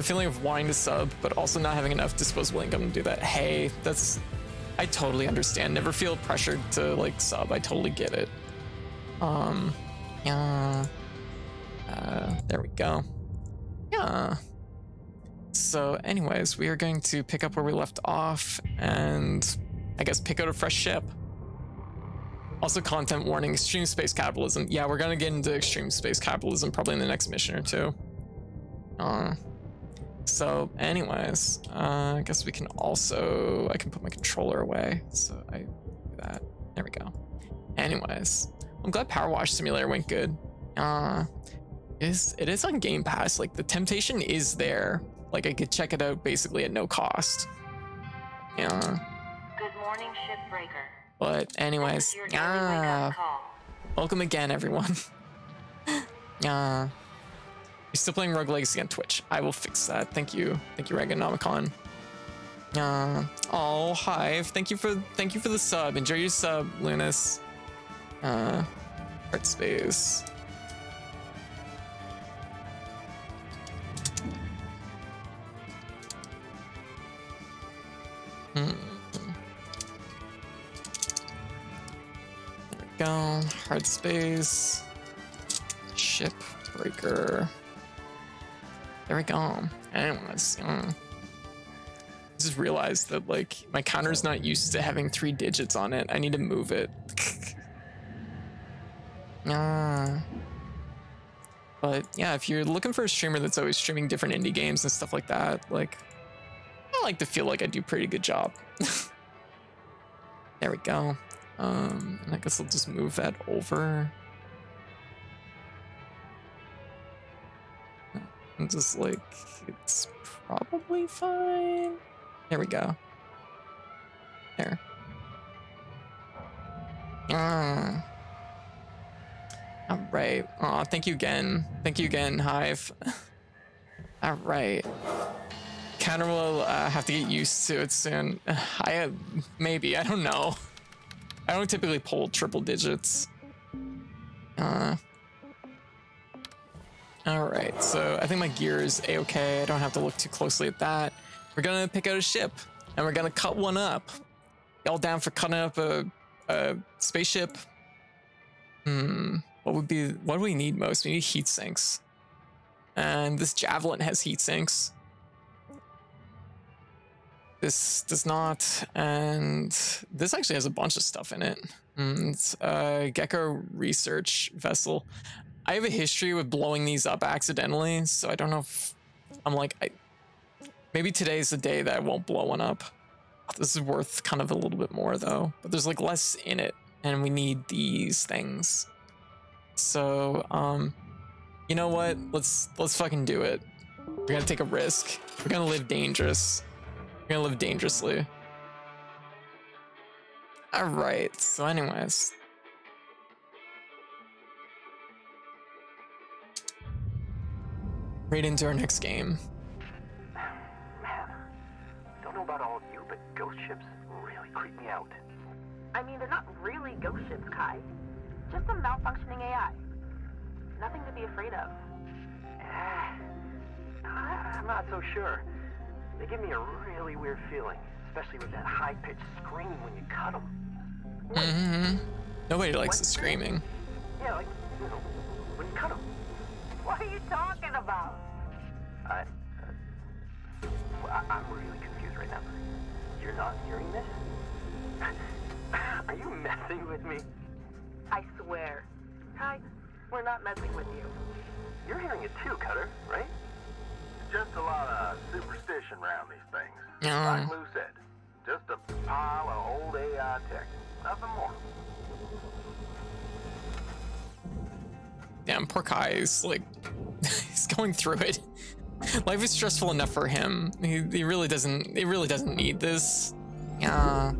the feeling of wanting to sub, but also not having enough disposable income to do that. Hey, that's, I totally understand. Never feel pressured to like sub. I totally get it. Yeah. There we go. Yeah. So anyways, we are going to pick up where we left off and I guess pick out a fresh ship. Also, content warning, extreme space capitalism. Yeah, we're gonna get into extreme space capitalism probably in the next mission or two. So anyways, I guess we can also, I can put my controller away. So I do that. There we go. Anyways, I'm glad Power Wash Simulator went good. It is on Game Pass. Like the temptation is there. Like I could check it out basically at no cost. Yeah. Good morning, Shipbreaker. But anyways, welcome again, everyone. You're still playing Rogue Legacy on Twitch. I will fix that. Thank you, Reganomicon. Oh, Hive. Thank you for the sub. Enjoy your sub, Lunas. Hardspace. Go, Hardspace, Shipbreaker. There we go. Anyways, I just realized that like my counter's not used to having 3 digits on it. I need to move it. But yeah, if you're looking for a streamer that's always streaming different indie games and stuff like that, like I like to feel like I do a pretty good job. There we go. And I guess I'll just move that over. And just like, it's probably fine. There we go. There. All right. Aw, thank you again. Thank you again, Hive. All right. Counter will have to get used to it soon. Maybe, I don't know. I don't typically pull triple digits. All right, so I think my gear is a-okay. I don't have to look too closely at that. We're gonna pick out a ship and we're gonna cut one up. Y'all down for cutting up a spaceship? What do we need most? We need heat sinks. And this Javelin has heat sinks. This does not, and this actually has a bunch of stuff in it. It's a Gecko research vessel. I have a history with blowing these up accidentally, so I don't know if I'm like, maybe today's the day that I won't blow one up. This is worth kind of a little bit more though, but there's like less in it, and we need these things. So, you know what? Let's fucking do it. We're gonna take a risk. We're gonna live dangerous. We're gonna live dangerously. All right, so anyways. Right into our next game. Man, don't know about all of you, but ghost ships really creep me out. I mean, they're not really ghost ships, Kai. Just a malfunctioning AI. Nothing to be afraid of. I'm not so sure. They give me a really weird feeling, especially with that high-pitched scream when you cut them. Nobody likes the screaming. Yeah, like, you know, when you cut them. What are you talking about? I'm really confused right now. You're not hearing this? Are you messing with me? I swear. Kai, we're not messing with you. You're hearing it too, Cutter, right? Just a lot of superstition around these things. Yeah. Like Lou said, just a pile of old AI tech. Nothing more. Damn, poor Kai is like, he's going through it. Life is stressful enough for him. He really doesn't need this. Yeah.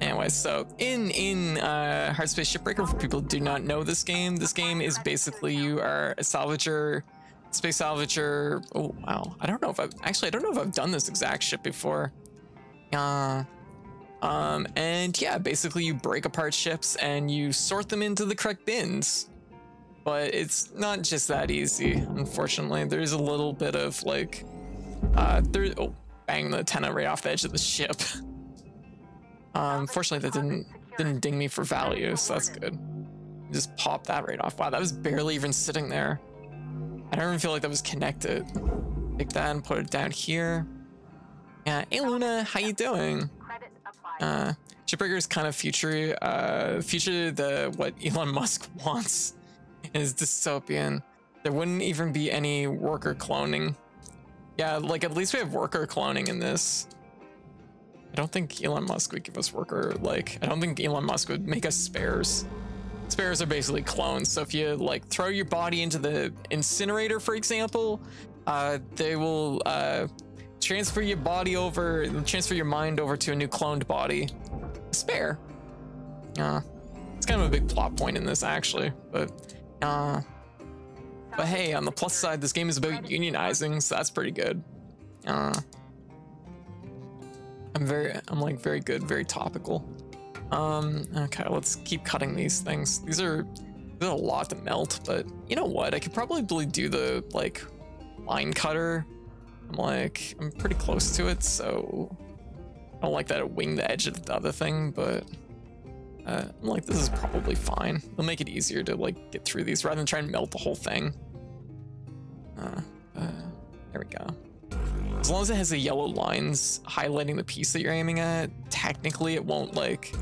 Anyway, so in Hardspace Shipbreaker, for people who do not know this game is basically you are a salvager, space salvager. Oh wow, I don't know if I've done this exact ship before. And yeah, basically you break apart ships and you sort them into the correct bins. But it's not just that easy, unfortunately. There's a little bit of like Oh, bang the antenna right off the edge of the ship. Fortunately, that didn't ding me for value, so that's good. Just pop that right off. Wow, that was barely even sitting there. I don't even feel like that was connected. Take that and put it down here. Yeah, hey Luna, how you doing? Shipbreaker is kind of future what Elon Musk wants. Is dystopian. There wouldn't even be any worker cloning. Yeah, like at least we have worker cloning in this. I don't think Elon Musk would give us worker, like, I don't think Elon Musk would make us spares. Spares are basically clones, so if you like throw your body into the incinerator, for example, they will transfer your body over, transfer your mind over to a new cloned body. A spare. It's kind of a big plot point in this actually, but hey, on the plus side, this game is about unionizing, so that's pretty good. I'm like very good, very topical. Okay, let's keep cutting these things. These are a lot to melt, but you know what? I could probably do the like line cutter. I'm pretty close to it, so I don't like that it winged the edge of the other thing, but I'm like, this is probably fine. It'll make it easier to like get through these rather than try and melt the whole thing. There we go. As long as it has the yellow lines highlighting the piece that you're aiming at, technically it won't like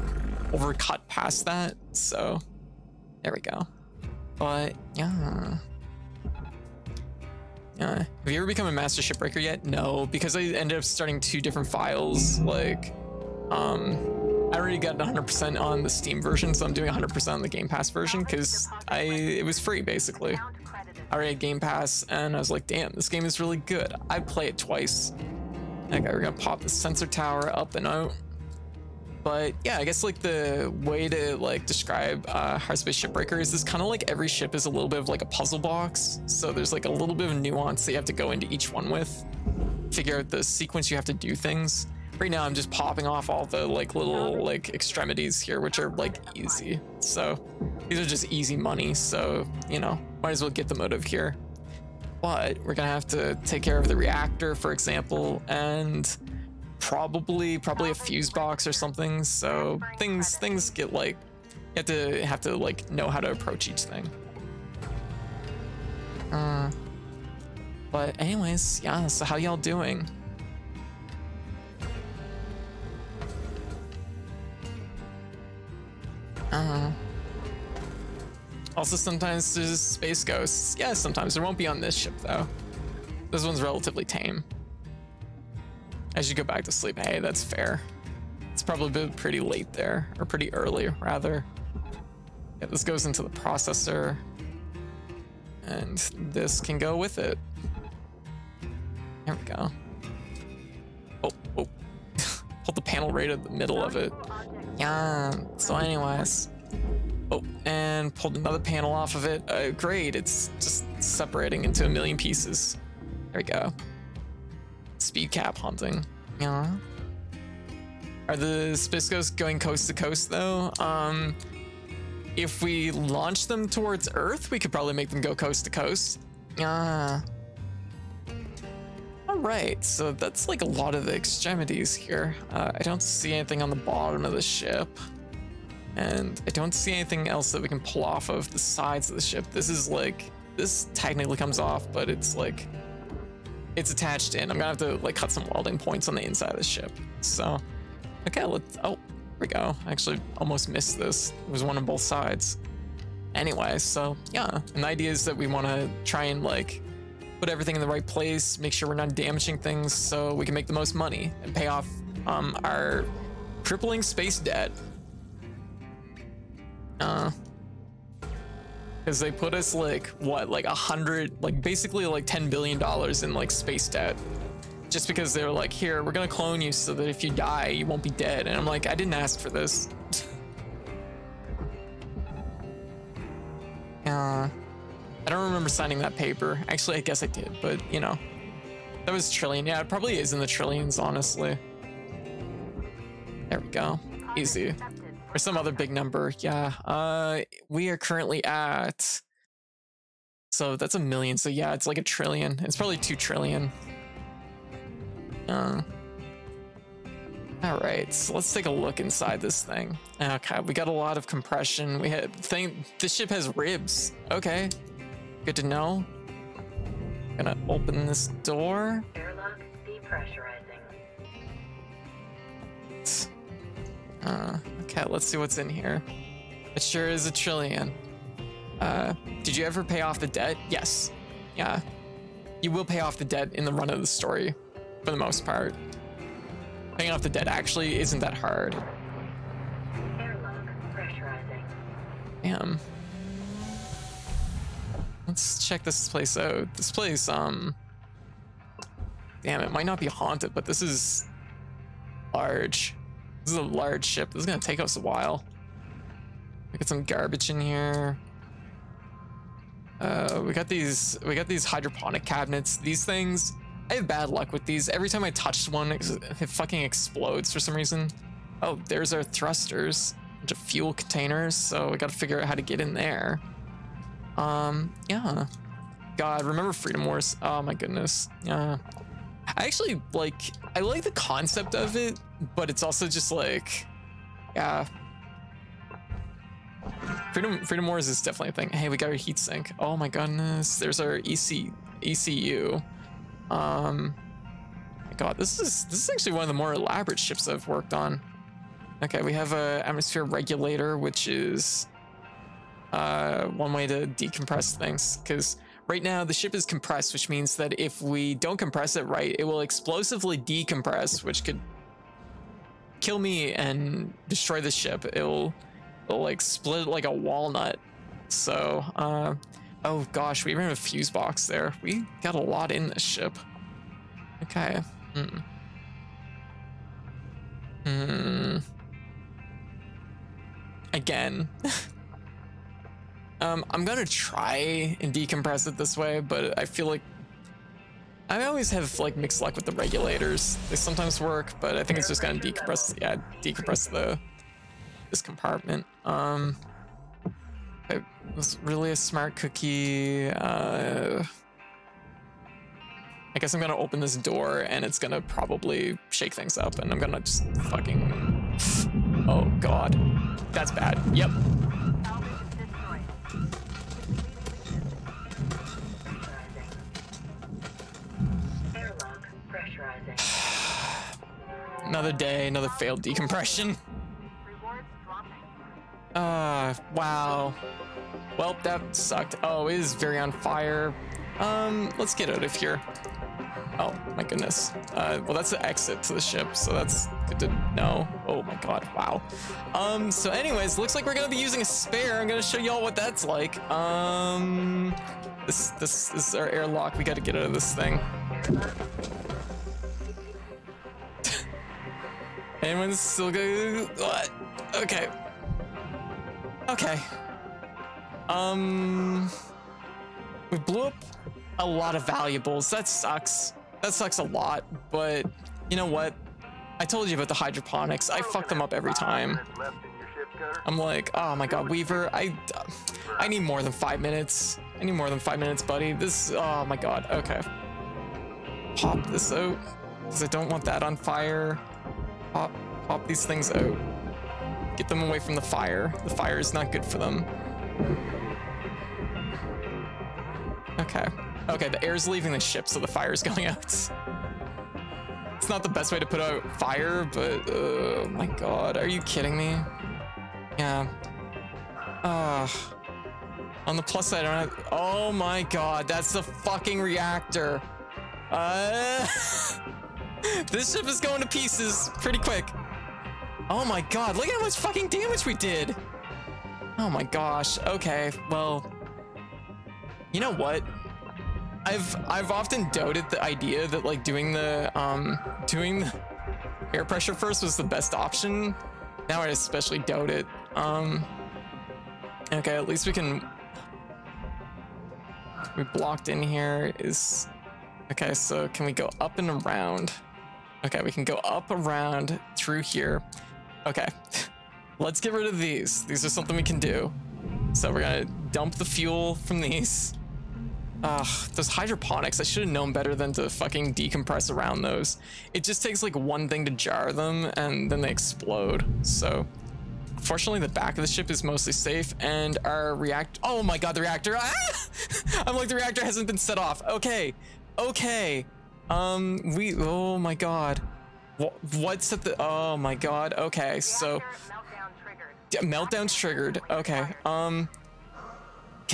overcut past that. So there we go. But yeah. Have you ever become a master shipbreaker yet? No, because I ended up starting 2 different files. Like, I already got 100% on the Steam version, so I'm doing 100% on the Game Pass version because it was free basically. I already had Game Pass, and I was like, damn, this game is really good. I'd play it twice. Okay, we're gonna pop the sensor tower up and out. But yeah, I guess like the way to like describe Hardspace Shipbreaker is this kind of like every ship is a little bit of like a puzzle box. So there's like a little bit of nuance that you have to go into each one with. Figure out the sequence you have to do things. Right now I'm just popping off all the like little like extremities here, which are like easy. So these are just easy money, so you know, might as well get them out of here. But we're gonna have to take care of the reactor, for example, and probably a fuse box or something. So things get like, you have to like know how to approach each thing. But anyways, yeah, so how y'all doing? Also, sometimes there's space ghosts. Yeah, sometimes. There won't be on this ship, though. This one's relatively tame. As you go back to sleep, hey, that's fair. It's probably been pretty late there, or pretty early, rather. Yeah, this goes into the processor, and this can go with it. There we go. Oh. Hold the panel right at the middle of it. Yeah, so anyways. Oh, and pulled another panel off of it. Great, it's just separating into a million pieces. There we go. Speed cap hunting. Yeah. Are the space ghosts going coast to coast though? If we launch them towards Earth, we could probably make them go coast to coast. All right, so that's like a lot of the extremities here. I don't see anything on the bottom of the ship. And I don't see anything else that we can pull off of the sides of the ship. This is like, this technically comes off, but it's like, it's attached in. I'm gonna have to like cut some welding points on the inside of the ship. So, okay, oh, here we go. I actually almost missed this. It was one on both sides. Anyway, so yeah, and the idea is that we wanna try and like put everything in the right place, make sure we're not damaging things so we can make the most money and pay off our crippling space debt. Because they put us like what, like 100, like basically like $10 billion in like space debt, just because they were like, here, we're gonna clone you so that if you die you won't be dead. And I'm like, I didn't ask for this. I don't remember signing that paper. Actually, I guess I did, but you know, that was trillion. Yeah, it probably is in the trillions, honestly. There we go, easy. Or some other big number. Yeah, we are currently at, so that's 1 million. So yeah, it's like 1 trillion. It's probably 2 trillion. All right, so let's take a look inside this thing. Okay, we got a lot of compression. This ship has ribs. Okay, good to know. Gonna open this door. Airlock depressurizing. Okay, let's see what's in here. It sure is a trillion. Did you ever pay off the debt? Yes. Yeah. You will pay off the debt in the run of the story, for the most part. Paying off the debt actually isn't that hard. Airlock pressurizing. Damn. Let's check this place out. This place, damn, it might not be haunted, but this is large. This is a large ship. This is gonna take us a while. We got some garbage in here. We got these hydroponic cabinets. These things, I have bad luck with these. Every time I touch one, it fucking explodes for some reason. Oh, there's our thrusters, bunch of fuel containers. So we got to figure out how to get in there. Yeah. God, remember Freedom Wars? Oh my goodness. Yeah. I actually I like the concept of it, but it's also just like, yeah. Freedom Wars is definitely a thing. Hey, we got our heat sink. Oh my goodness. There's our ECU. My God, this is actually one of the more elaborate ships I've worked on. Okay, we have a atmosphere regulator, which is one way to decompress things, because right now the ship is compressed, which means that if we don't compress it right, it will explosively decompress, which could kill me and destroy the ship. It'll like split it like a walnut. So oh gosh, we even have a fuse box there. We got a lot in this ship. Okay. Again. I'm gonna try and decompress it this way, but I feel like I always have like mixed luck with the regulators. They sometimes work, but I think it's just gonna decompress this compartment. It was really a smart cookie. I guess I'm gonna open this door and it's gonna probably shake things up, and I'm gonna just fucking. Oh God, that's bad. Yep. Airlock pressurizing. Another day, another failed decompression. Rewards dropping. Wow. Well, that sucked. Oh, it is very on fire. Let's get out of here. Oh my goodness. Well, that's the exit to the ship, so that's good to know. Oh my God, wow. So anyways, looks like we're gonna be using a spare. I'm gonna show y'all what that's like. This is our airlock. We gotta get out of this thing. Anyone's still good? What? Okay. Okay. We blew up a lot of valuables. That sucks. That sucks a lot, but you know what? I told you about the hydroponics. I fuck them up every time. I'm like, oh my God, Weaver, I need more than 5 minutes. I need more than 5 minutes, buddy. This, oh my God, okay. Pop this out, because I don't want that on fire. Pop these things out. Get them away from the fire. The fire is not good for them. Okay. Okay, the air's leaving the ship, so the fire's going out. It's not the best way to put out fire, but oh my God, are you kidding me? Yeah. On the plus side, I don't have, oh my God, that's the fucking reactor. This ship is going to pieces pretty quick. Oh my God, look at how much fucking damage we did. Oh my gosh, okay, well, you know what? I've often doubted the idea that like doing the air pressure first was the best option. Now I especially doubt it. Okay, at least we blocked in here is okay, so can we go up and around? Okay, we can go up around through here. Okay. Let's get rid of these. These are something we can do. So we're gonna dump the fuel from these. Those hydroponics, I should have known better than to fucking decompress around those. It just takes like one thing to jar them and then they explode. So fortunately the back of the ship is mostly safe, and our reactor, oh my god, the reactor, I'm like, the reactor hasn't been set off. Okay, oh my god, what's at the, oh my god, okay, so meltdown's triggered. Okay, can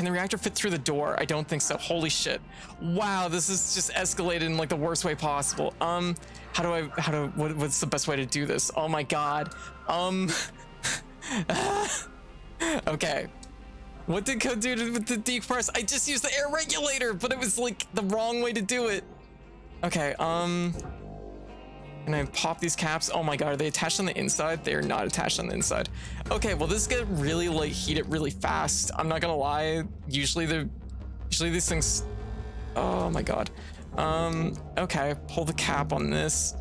the reactor fit through the door? I don't think so. Holy shit. Wow, this is just escalated in like the worst way possible. What's the best way to do this? Oh my god. Okay. What did Code do with the decompress? I just used the air regulator, but it was like the wrong way to do it. Okay, can I pop these caps? Oh my god, are they attached on the inside? They are not attached on the inside. Okay, well, this is gonna really like heat it really fast. I'm not gonna lie. Usually these things, oh my god. Okay, pull the cap on this.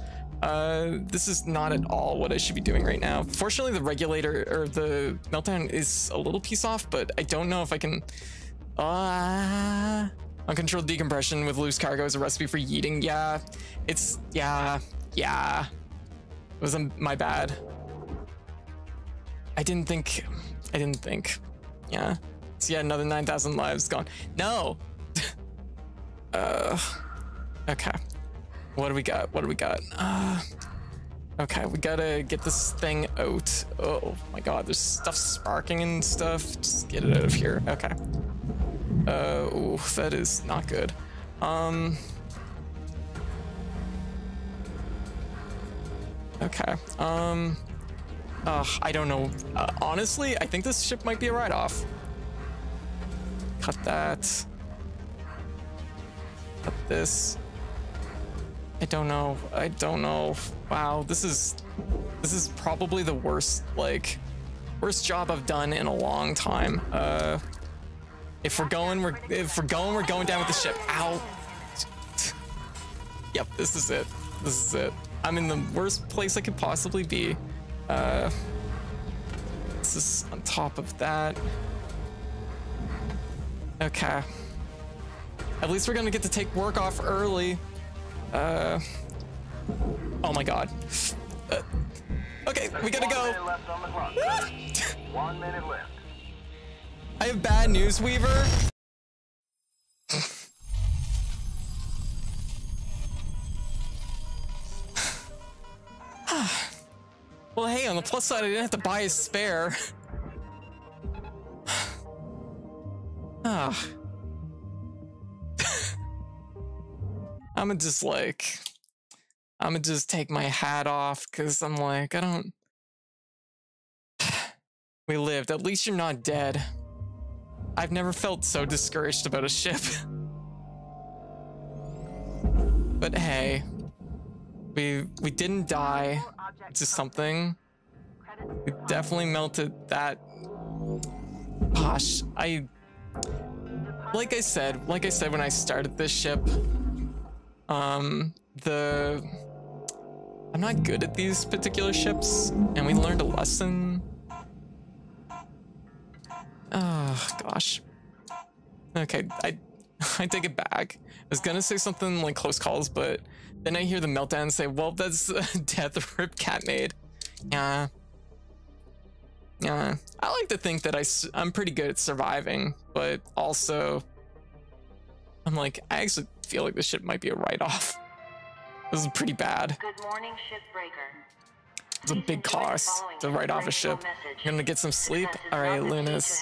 This is not at all what I should be doing right now. Fortunately, the regulator or the meltdown is a little piece off, but I don't know if I can. Uncontrolled decompression with loose cargo is a recipe for yeeting. Yeah, it's yeah, it was my bad. I didn't think. Yeah, so yeah, another 9,000 lives gone. No. Okay, what do we got? Okay, we gotta get this thing out. Oh my god, there's stuff sparking and stuff. Just get it out of here. Okay. Oh, that is not good. Okay. I don't know. Honestly, I think this ship might be a write-off. Cut that. Cut this. I don't know. Wow, this is probably the worst job I've done in a long time. If we're going, we're going down with the ship. Ow. Yep, this is it. I'm in the worst place I could possibly be. This is on top of that. Okay. At least we're gonna get to take work off early. Oh my god. Okay, we gotta go. 1 minute left. I have bad news, Weaver. Well, hey, on the plus side, I didn't have to buy a spare. I'ma just take my hat off, because I'm like, we lived. At least you're not dead. I've never felt so discouraged about a ship. But hey, we didn't die to something. We definitely melted that. Gosh, like I said when I started this ship, I'm not good at these particular ships, and we learned a lesson. Oh gosh. Okay, I take it back. I was gonna say something like close calls, but then I hear the meltdown and say, well, that's death rip cat made. Yeah. I like to think that I'm pretty good at surviving, but also I'm like, I actually feel like this ship might be a write-off. This is pretty bad. Good morning, Shipbreaker. It's a big cost to write off a ship. You're gonna get some sleep? Alright, Lunas.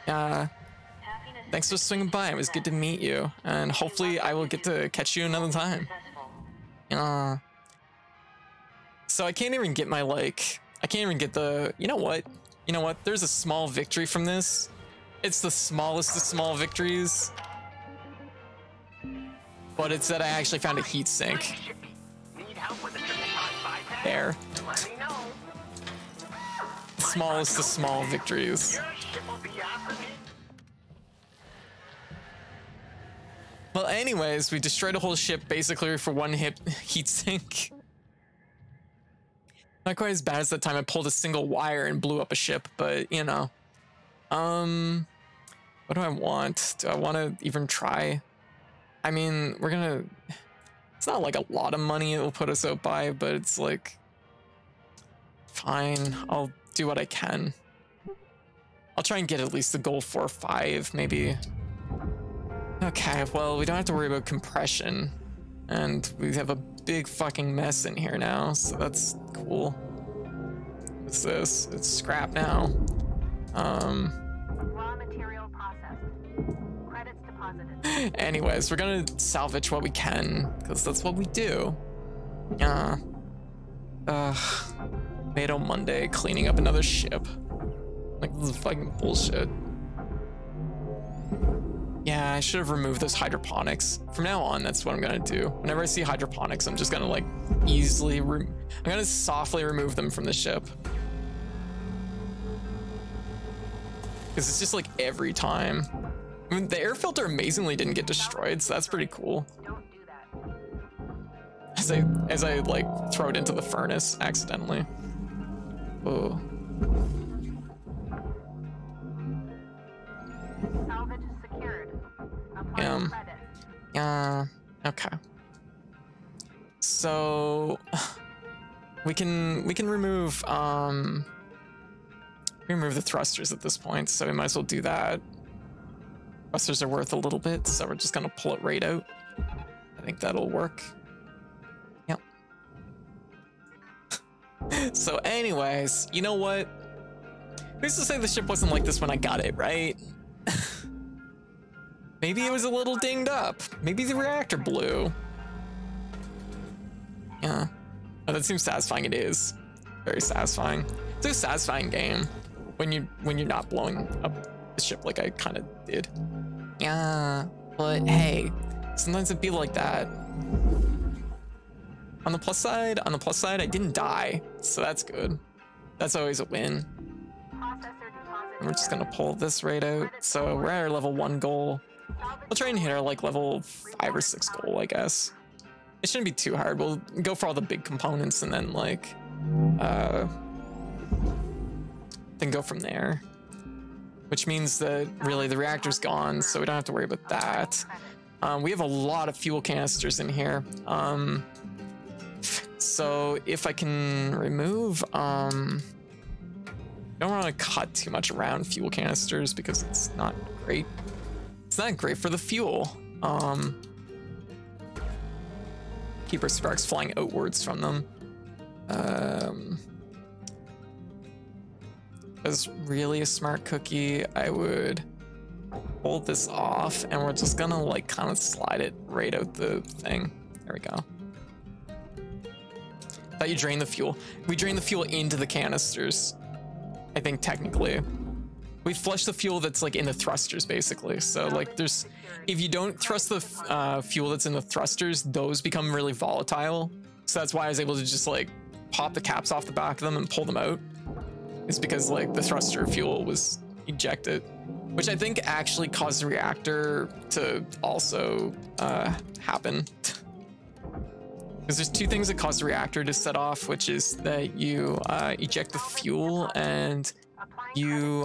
Thanks for swinging by. It was good to meet you. And hopefully I will get to catch you another time. So I can't even get I can't even get the, you know what? There's a small victory from this. It's the smallest of small victories. But it's that I actually found a heat sink. There. Smallest of small victories. Well, anyways, we destroyed a whole ship basically for one heat sink. Not quite as bad as that time I pulled a single wire and blew up a ship, but you know. What do I want? Do I want to even try I mean, we're gonna, it's not like a lot of money it'll put us out by, but it's like, fine, I'll do what I can. I'll try and get at least a goal 4 or 5, maybe. Okay, well, we don't have to worry about compression. And we have a big fucking mess in here now, so that's cool. What's this? It's scrap now. Raw material processed. Credits deposited. Anyways, we're gonna salvage what we can, because that's what we do. Tomato Monday, cleaning up another ship. Like, this is fucking bullshit. Yeah, I should have removed those hydroponics. From now on, that's what I'm gonna do. Whenever I see hydroponics, I'm just gonna like easily, I'm gonna softly remove them from the ship. Because it's just like every time. I mean, the air filter amazingly didn't get destroyed, so that's pretty cool. Don't do that. As I like throw it into the furnace accidentally. Oh. Salvage secured. Apply credit. Okay. So we can remove the thrusters at this point, so we might as well do that. Thrusters are worth a little bit, so we're just gonna pull it right out. I think that'll work. Yep. So anyways, you know what? Who's to say the ship wasn't like this when I got it, right? Maybe it was a little dinged up. Maybe the reactor blew. Yeah. Oh, that seems satisfying. It is. Very satisfying. It's a satisfying game when you're not blowing up the ship like I kind of did. Yeah, but hey, sometimes it'd be like that. On the plus side, I didn't die, so that's good. That's always a win. And we're just gonna pull this right out. So we're at our level 1 goal. We'll try and hit our like level 5 or 6 goal, I guess. It shouldn't be too hard. We'll go for all the big components and then like, then go from there. Which means that really the reactor's gone, so we don't have to worry about that. We have a lot of fuel canisters in here. So if I can remove, don't want to cut too much around fuel canisters because it's not great. It's not great for the fuel. Keep our sparks flying outwards from them. As really a smart cookie, I would hold this off and we're just gonna like kind of slide it right out the thing. There we go. Thought you drain the fuel. We drain the fuel into the canisters, I think technically. We flush the fuel that's like in the thrusters basically. So like there's, if you don't thrust the fuel that's in the thrusters, those become really volatile. So that's why I was able to just like pop the caps off the back of them and pull them out. It's because like the thruster fuel was ejected, which I think actually caused the reactor to also happen. Because there's 2 things that cause the reactor to set off, which is that you eject the fuel and you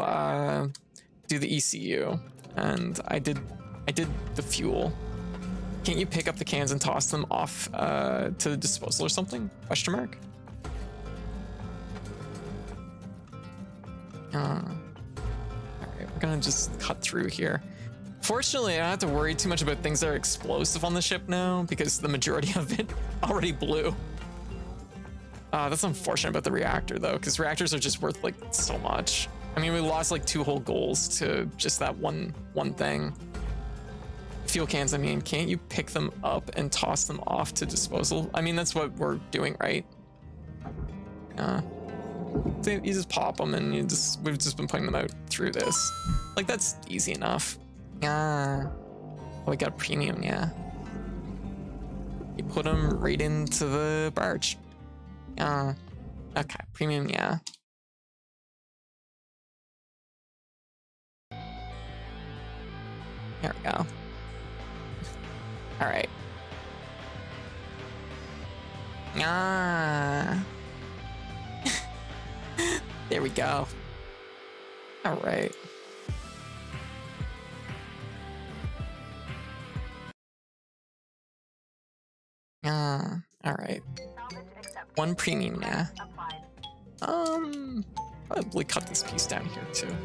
do the ECU. And I did the fuel. Can't you pick up the cans and toss them off to the disposal or something? Question mark. All right, we're gonna just cut through here. Fortunately, I don't have to worry too much about things that are explosive on the ship now because the majority of it already blew. That's unfortunate about the reactor though, because reactors are just worth like so much. I mean, we lost like 2 whole goals to just that one thing. Fuel cans, I mean, can't you pick them up and toss them off to disposal? I mean, that's what we're doing, right? So you just pop them and we've just been putting them out through this. Like, that's easy enough. Yeah. Oh, we got a premium, yeah. You put them right into the barge. Yeah. Okay, premium, yeah. There we go. All right. Ah. There we go. All right. right. Salvage accepted. 1 premium now. Applied. Probably cut this piece down here too.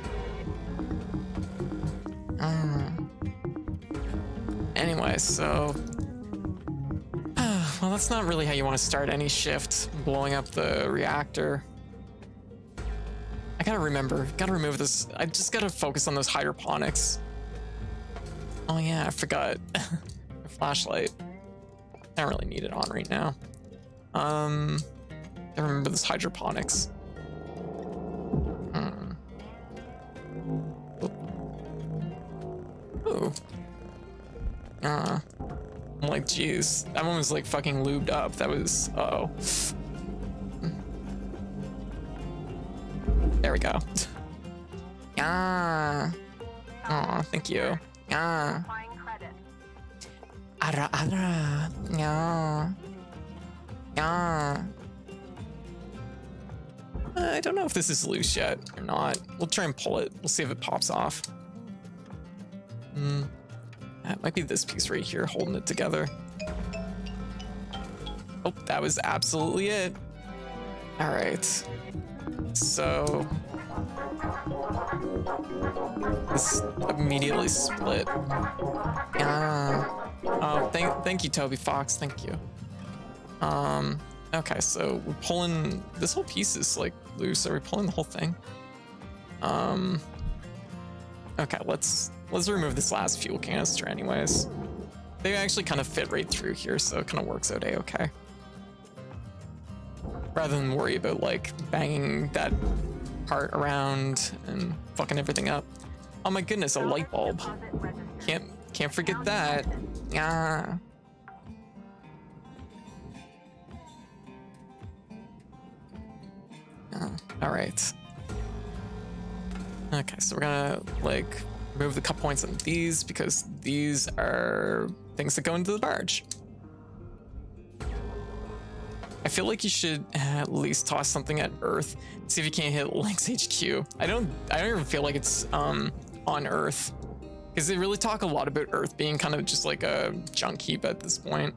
Anyway, so well, that's not really how you want to start any shift, blowing up the reactor. I gotta remove this. I just gotta focus on those hydroponics. Oh yeah, I forgot. The flashlight. I don't really need it on right now. I remember this hydroponics. Ooh. I'm like, geez, that one was like fucking lubed up. That was, uh-oh. There we go. Ah. Aw, thank you. Ah. Applying credit. Ara, ara. Yeah. Yeah. I don't know if this is loose yet or not. We'll try and pull it. We'll see if it pops off. It might be this piece right here holding it together. Oh, that was absolutely it. All right. So this immediately split. Oh, thank you, Toby Fox. Thank you. Okay, so we're pulling this whole piece is like loose. Are we pulling the whole thing? Okay, let's remove this last fuel canister anyways. They actually kind of fit right through here, so it kind of works out okay. Rather than worry about like banging that part around and fucking everything up. Oh my goodness, a light bulb. Can't forget that. Yeah. All right. Okay, so we're gonna like remove the cut points on these because these are things that go into the barge. I feel like you should at least toss something at Earth. See if you can't hit Link's HQ. I don't even feel like it's on Earth, because they really talk a lot about Earth being kind of just like a junk heap at this point.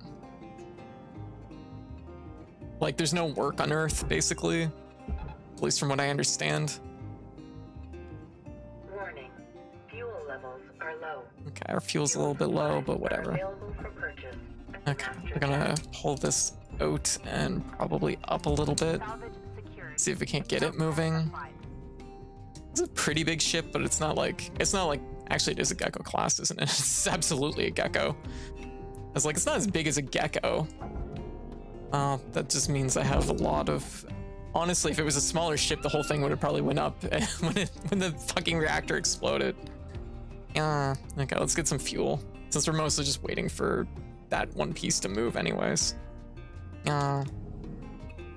Like there's no work on Earth basically, at least from what I understand. Warning. Fuel levels are low. Okay, our fuel's a little bit low, but whatever. Available for purchase. Okay, we're gonna pull this out and probably up a little bit. Salvage secured. See if we can't get it moving. Applied. It's a pretty big ship, but it's not like actually it is a gecko class, isn't it? It's absolutely a gecko. I was like, it's not as big as a gecko. That just means I have a lot of, honestly, if it was a smaller ship, the whole thing would have probably went up when the fucking reactor exploded. Okay, let's get some fuel, since we're mostly just waiting for that one piece to move anyways. You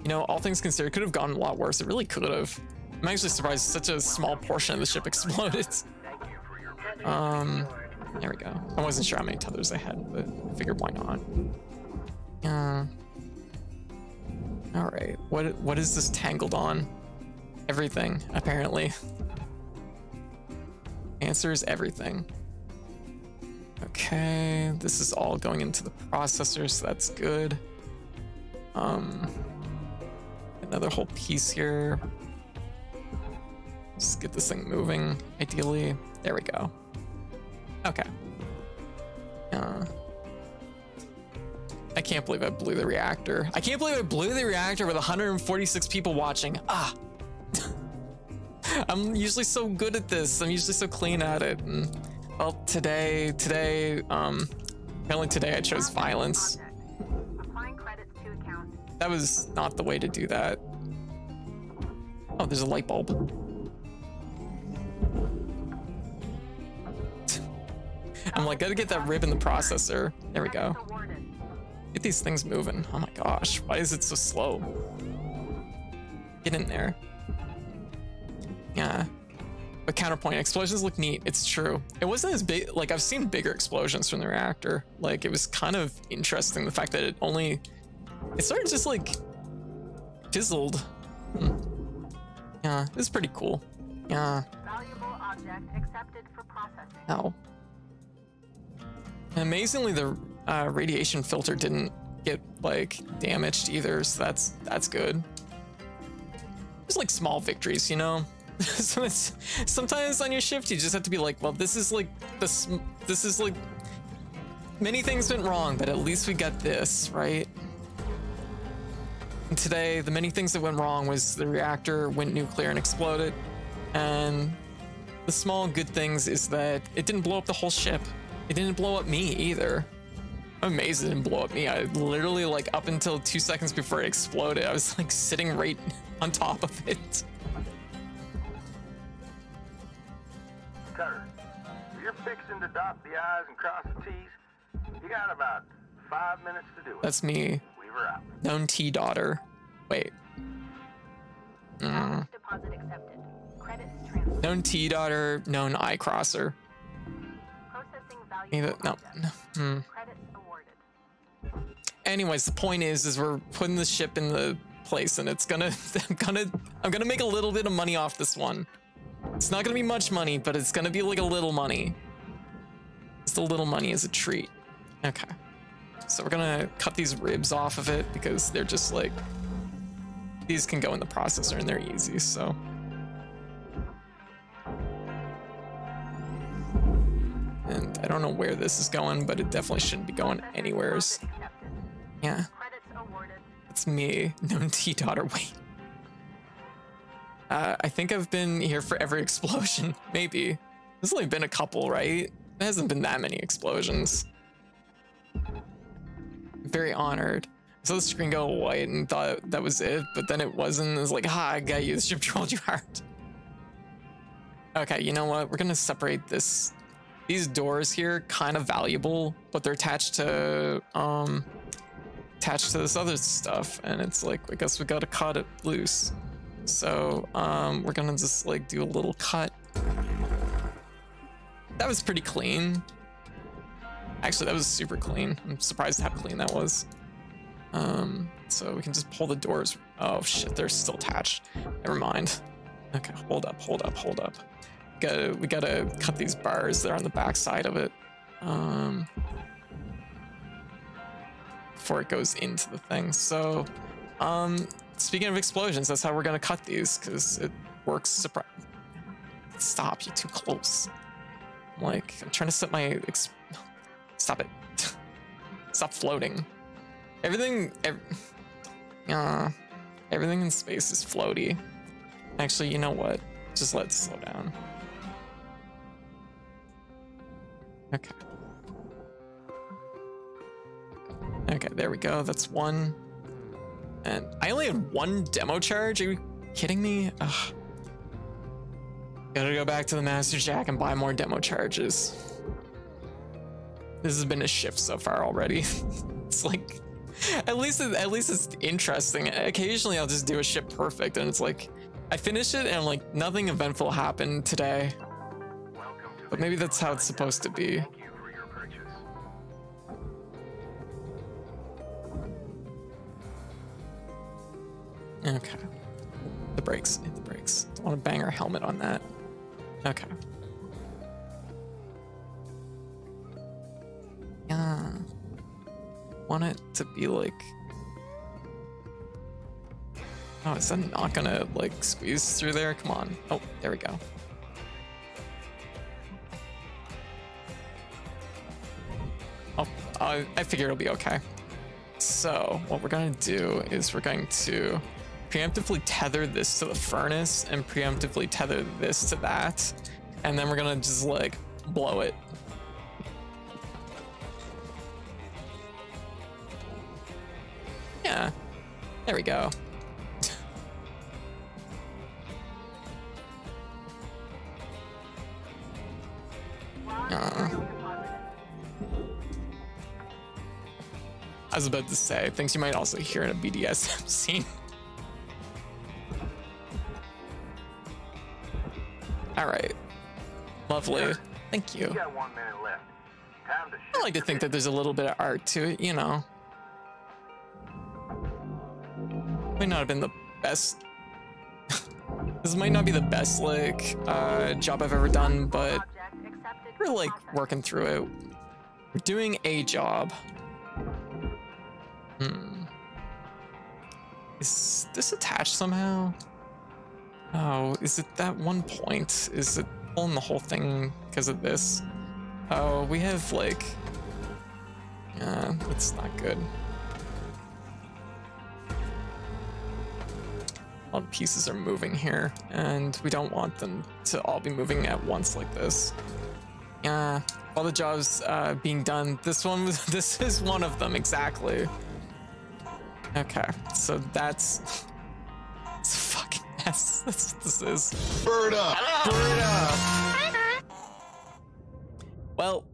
know, all things considered, could have gone a lot worse. It really could have. I'm actually surprised such a small portion of the ship exploded. There we go. I wasn't sure how many tethers I had, but I figured why not. All right, what is this tangled on? Everything, apparently. Answer is everything. Okay, this is all going into the processor, so that's good. Another whole piece here. Just get this thing moving, ideally. There we go. Okay. I can't believe I blew the reactor. I can't believe I blew the reactor with 146 people watching. Ah. I'm usually so good at this. I'm usually so clean at it. And, well, today, apparently today I chose violence. Applying credits to account. That was not the way to do that. Oh, there's a light bulb. I'm like, gotta get that rib in the processor. There we go. Get these things moving. Oh my gosh, why is it so slow? Get in there. Yeah. But counterpoint, explosions look neat. It's true. It wasn't as big, like I've seen bigger explosions from the reactor. Like it was kind of interesting, the fact that it sort of just like fizzled. Yeah, it's pretty cool. Yeah. Valuable object accepted for processing. Ow. And amazingly, the radiation filter didn't get like damaged either, so that's good. Just like small victories, you know. So it's, sometimes on your shift you just have to be like, well, this is like many things went wrong, but at least we got this right. And today the many things that went wrong was the reactor went nuclear and exploded, and the small good things is that it didn't blow up the whole ship. It didn't blow up me either. I'm amazed it didn't blow up me. I literally, like, up until 2 seconds before it exploded, I was like sitting right on top of it. Cutter, you're fixing to dot the I's and cross the T's. You got about 5 minutes to do it. That's me. Weaver out. Known T daughter. Wait. Deposit accepted. Credits transferred. Known T daughter, known I crosser. Processing Either, value. no. Credits awarded. Anyways, the point is we're putting the ship in the place, and it's gonna, I'm gonna make a little bit of money off this one. It's not gonna be much money, but it's gonna be like a little money. Just a little money as a treat. Okay. So we're gonna cut these ribs off of it because they're just like, these can go in the processor and they're easy, so. And I don't know where this is going, but it definitely shouldn't be going anywheres. Yeah. Credits awarded. It's me, known T daughter. Wait. I think I've been here for every explosion. Maybe. There's only been a couple, right? There hasn't been that many explosions. Very honored. I saw the screen go white and thought that was it, but then it wasn't. It was like, ha, I got you. The ship trolled you hard. Okay, you know what? We're gonna separate this. These doors here, kind of valuable, but they're attached to this other stuff, and it's like, I guess we gotta cut it loose. So we're gonna just like do a little cut. That was pretty clean. Actually, that was super clean. I'm surprised how clean that was. So we can just pull the doors. Oh shit, they're still attached. Never mind. Okay, hold up. We gotta cut these bars that are on the back side of it. Before it goes into the thing. So, speaking of explosions, that's how we're gonna cut these, because it works. Stop, you're too close. I'm trying to set my stop it. Stop floating. Everything in space is floaty. Actually, you know what? Just let it slow down. Okay. Okay, there we go. That's one. And I only had one demo charge? Are you kidding me? Ugh. Gotta go back to the Master Jack and buy more demo charges. This has been a shift so far already. It's like, at least it's interesting. Occasionally I'll just do a ship perfect and it's like, I finish it and I'm like, nothing eventful happened today. But maybe that's how it's supposed to be. Thank you for your purchase. Okay. The brakes, hit the brakes. Don't want to bang our helmet on that. Okay. Yeah. Want it to be like... Oh, is that not gonna like squeeze through there? Come on. Oh, there we go. Oh, I figure it'll be okay. So what we're gonna do is we're going to preemptively tether this to the furnace and preemptively tether this to that, and then we're gonna just like blow it. Yeah, there we go. I was about to say, things you might also hear in a BDSM scene. All right, lovely. Sure. Thank You you. got 1 minute left. Time to I like to think that there's a little bit of art to it, you know. Might not have been the best. This might not be the best like job I've ever done, but we're like working through it. We're doing a job. Hmm. Is this attached somehow? Oh, is it that one point? Is it pulling the whole thing because of this? Oh, we have like... Yeah, that's not good. A lot of pieces are moving here, and we don't want them to all be moving at once like this. Yeah, all the jobs being done. This is one of them, exactly. Okay, so that's... It's a fucking mess. That's what this is. Bird up! Bird up! Well,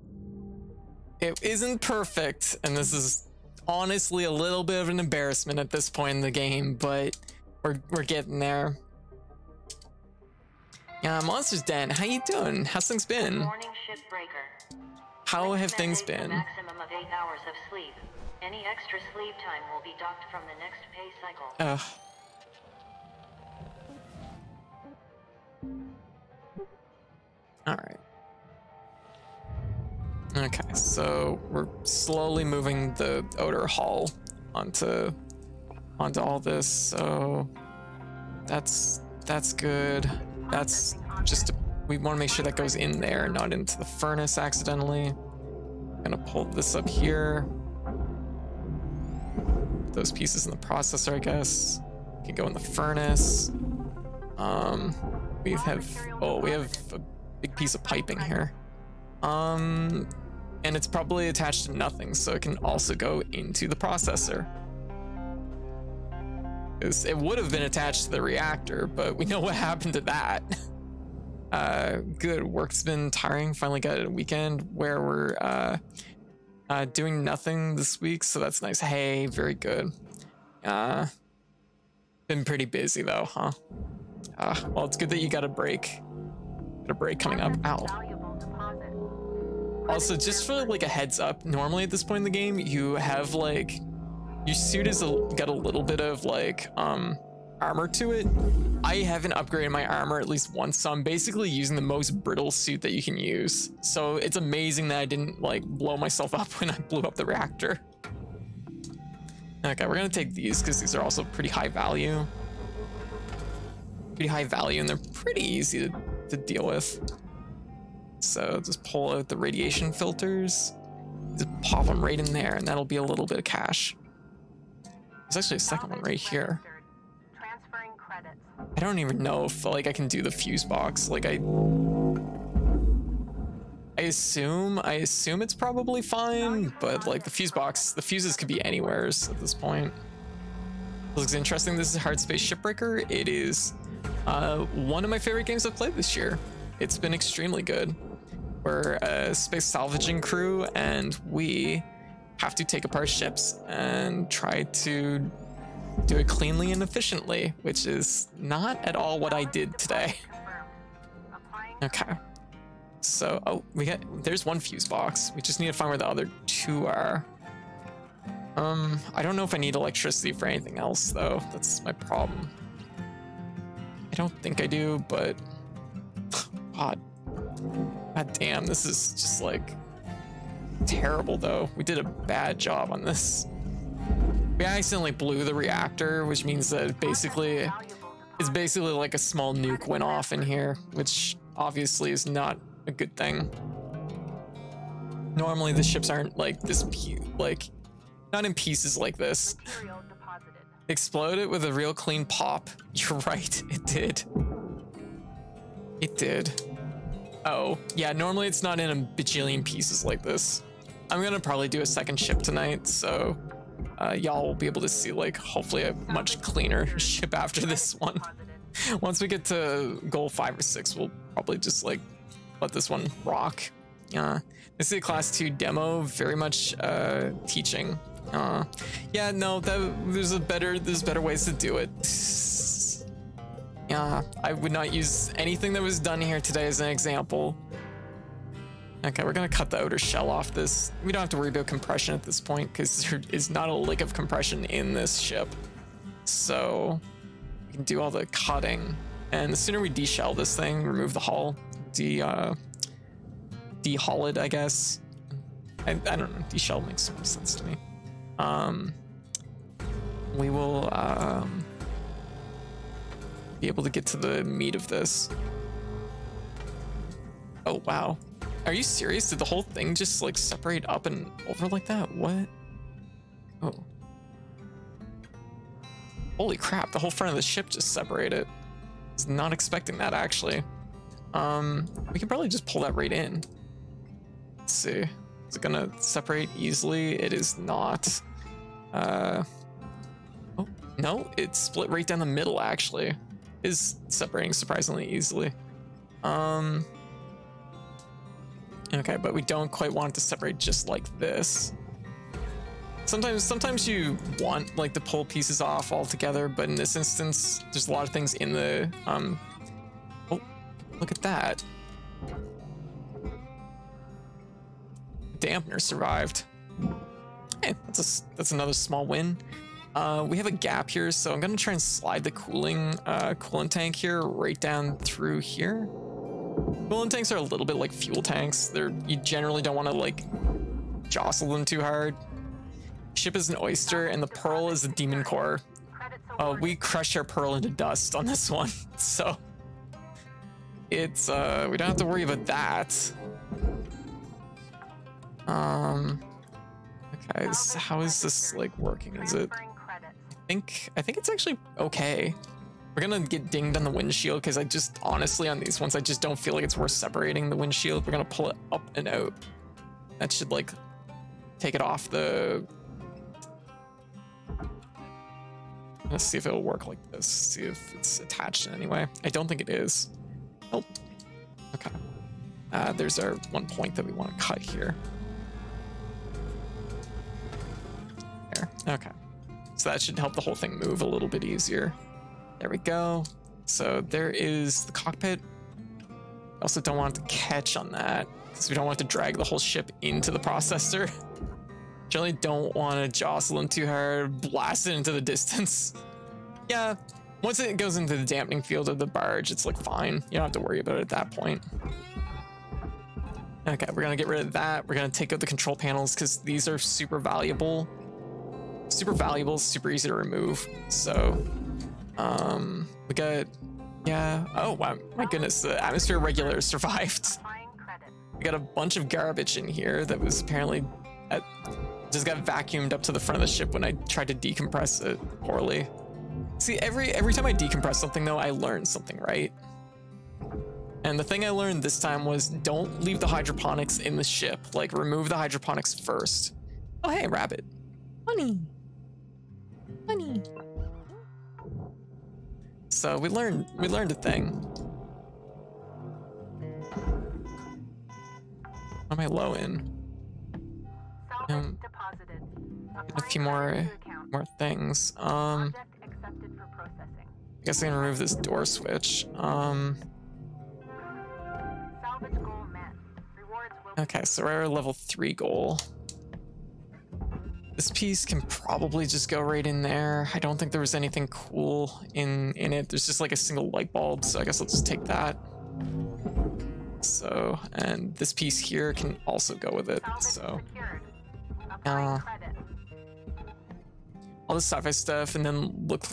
it isn't perfect, and this is honestly a little bit of an embarrassment at this point in the game, but we're getting there. Yeah, Monster's Den, how you doing? How's things been? Morning, Shipbreaker. How have things Mandate been? A maximum of 8 hours of sleep. Any extra sleep time will be docked from the next pay cycle. Ugh. All right. Okay, so we're slowly moving the odor hull onto all this. So that's good. That's just we want to make sure that goes in there, not into the furnace accidentally. I'm gonna pull this up here. Those pieces in the processor, I guess, can go in the furnace. We have a big piece of piping here. And it's probably attached to nothing, so it can also go into the processor. Because it would have been attached to the reactor, but we know what happened to that. Good, work's been tiring. Finally got a weekend where we're doing nothing this week, so that's nice. Hey, very good. Been pretty busy though, huh? Well, it's good that you got a break. Got a break coming up. Ow. Also, just for like a heads up, normally at this point in the game, you have like your suit is got a little bit of like armor to it. I haven't upgraded my armor at least once, so I'm basically using the most brittle suit that you can use. So it's amazing that I didn't like blow myself up when I blew up the reactor. Okay, we're gonna take these because these are also pretty high value. And they're pretty easy to deal with. So just pull out the radiation filters, just pop them right in there, and that'll be a little bit of cash. There's actually a second one right here. I don't even know if like I can do the fuse box. Like I assume it's probably fine, but like the fuses could be anywheres at this point. This looks interesting. This is Hardspace Shipbreaker. It is one of my favorite games I've played this year. It's been extremely good. We're a space salvaging crew, and we have to take apart ships and try to do it cleanly and efficiently, which is not at all what I did today. Okay. So, oh, there's one fuse box. We just need to find where the other two are. I don't know if I need electricity for anything else, though. That's my problem. I don't think I do, but God damn, this is just like terrible though. We did a bad job on this. We accidentally blew the reactor, which means that it's basically like a small nuke went off in here, which obviously is not a good thing. Normally the ships aren't like this, like not in pieces like this. Exploded with a real clean pop. You're right, it did. It did. Oh, yeah, normally it's not in a bajillion pieces like this. I'm gonna probably do a second ship tonight, so y'all will be able to see like hopefully a much cleaner ship after this one. Once we get to goal 5 or 6, we'll probably just like let this one rock. This is a class 2 demo, very much teaching. Yeah, no, there's better ways to do it. Yeah, I would not use anything that was done here today as an example. Okay, we're gonna cut the outer shell off this. We don't have to worry about compression at this point because there is not a lick of compression in this ship. So we can do all the cutting. And the sooner we deshell this thing, remove the hull, dehull it, I guess. I don't know, deshell makes more sense to me. we will be able to get to the meat of this. Oh, wow. Are you serious? Did the whole thing just like separate up and over like that? What? Oh. Holy crap, the whole front of the ship just separated. I was not expecting that, actually. We can probably just pull that right in. Let's see. Is it gonna separate easily? It is not. Oh, no, it's split right down the middle, actually. It is separating surprisingly easily. Okay, but we don't quite want it to separate just like this. Sometimes you want like to pull pieces off altogether, but in this instance, there's a lot of things in the oh, look at that. Dampener survived. Hey, that's another small win. We have a gap here, so I'm gonna try and slide the coolant tank here right down through here. Coolant tanks are a little bit like fuel tanks. You generally don't want to like jostle them too hard. Ship is an oyster and the pearl is a demon core. We crushed our pearl into dust on this one, so it's we don't have to worry about that. Okay, so how is this like working? Is it? I think it's actually okay. We're gonna get dinged on the windshield because I just honestly on these ones I just don't feel like it's worth separating the windshield. We're gonna pull it up and out. That should like take it off the. Let's see if it'll work like this. See if it's attached in any way. I don't think it is. Oh, okay. There's our one point that we want to cut here. There. Okay. So that should help the whole thing move a little bit easier. There we go. So there is the cockpit. I also don't want it to catch on that because we don't want to drag the whole ship into the processor. Generally don't want to jostle them too hard, blast it into the distance. Yeah, once it goes into the dampening field of the barge, it's like fine. You don't have to worry about it at that point. Okay, we're gonna get rid of that. We're gonna take out the control panels because these are super valuable. Super easy to remove. So, we got, yeah. Oh wow, my goodness, the atmosphere regulator survived. We got a bunch of garbage in here that was apparently just got vacuumed up to the front of the ship when I tried to decompress it poorly. See, every time I decompress something though, I learn something, right? And the thing I learned this time was don't leave the hydroponics in the ship. Like remove the hydroponics first. Oh hey, rabbit. Honey. Honey. So we learned a thing. What am I low in? A few more things. I guess I'm gonna remove this door switch. Okay, so we're at our level 3 goal. This piece can probably just go right in there. I don't think there was anything cool in it. There's just like a single light bulb, so I guess I'll just take that. So, and this piece here can also go with it. So, all the sci-fi stuff, and then look,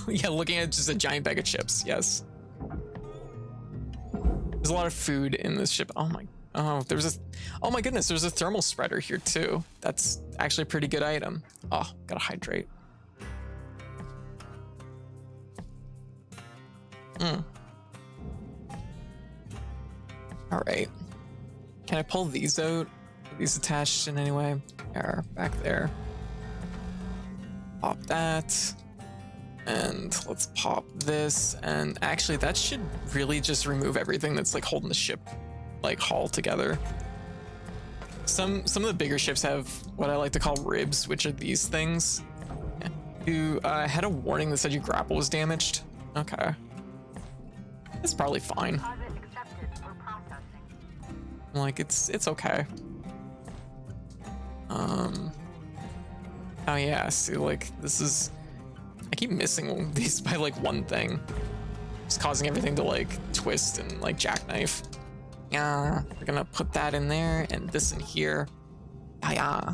yeah, looking at just a giant bag of chips. Yes, there's a lot of food in this ship. Oh my. Oh, oh my goodness, there's a thermal spreader here too. That's actually a pretty good item. Oh, gotta hydrate. All right. Can I pull these out? Are these attached in any way? There, back there. Pop that. And let's pop this. And actually that should really just remove everything that's like holding the ship like haul together. Some of the bigger ships have what I like to call ribs, which are these things. You had a warning that said your grapple was damaged. Okay, it's probably fine. Like it's okay. Oh yeah, see, like this is, I keep missing these by like one thing. It's causing everything to like twist and like jackknife. Yeah, we're gonna put that in there and this in here. Yeah.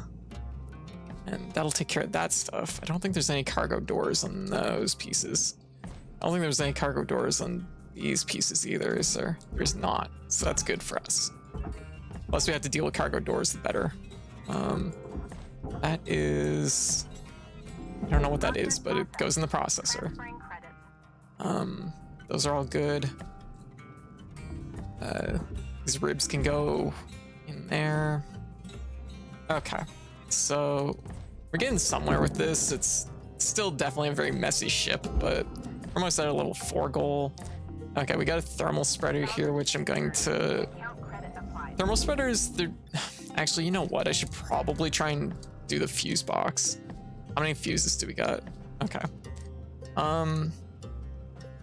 And that'll take care of that stuff. I don't think there's any cargo doors on those pieces. I don't think there's any cargo doors on these pieces either, is there? There's not, so that's good for us. Less we have to deal with cargo doors, the better. That is... I don't know what that is, but it goes in the processor. Those are all good. These ribs can go in there. Okay, so we're getting somewhere with this. It's still definitely a very messy ship, but we're almost at a level 4 goal. Okay, we got a thermal spreader here, which I'm going to... Thermal spreaders, they're... Actually, you know what? I should probably try and do the fuse box. How many fuses do we got? Okay.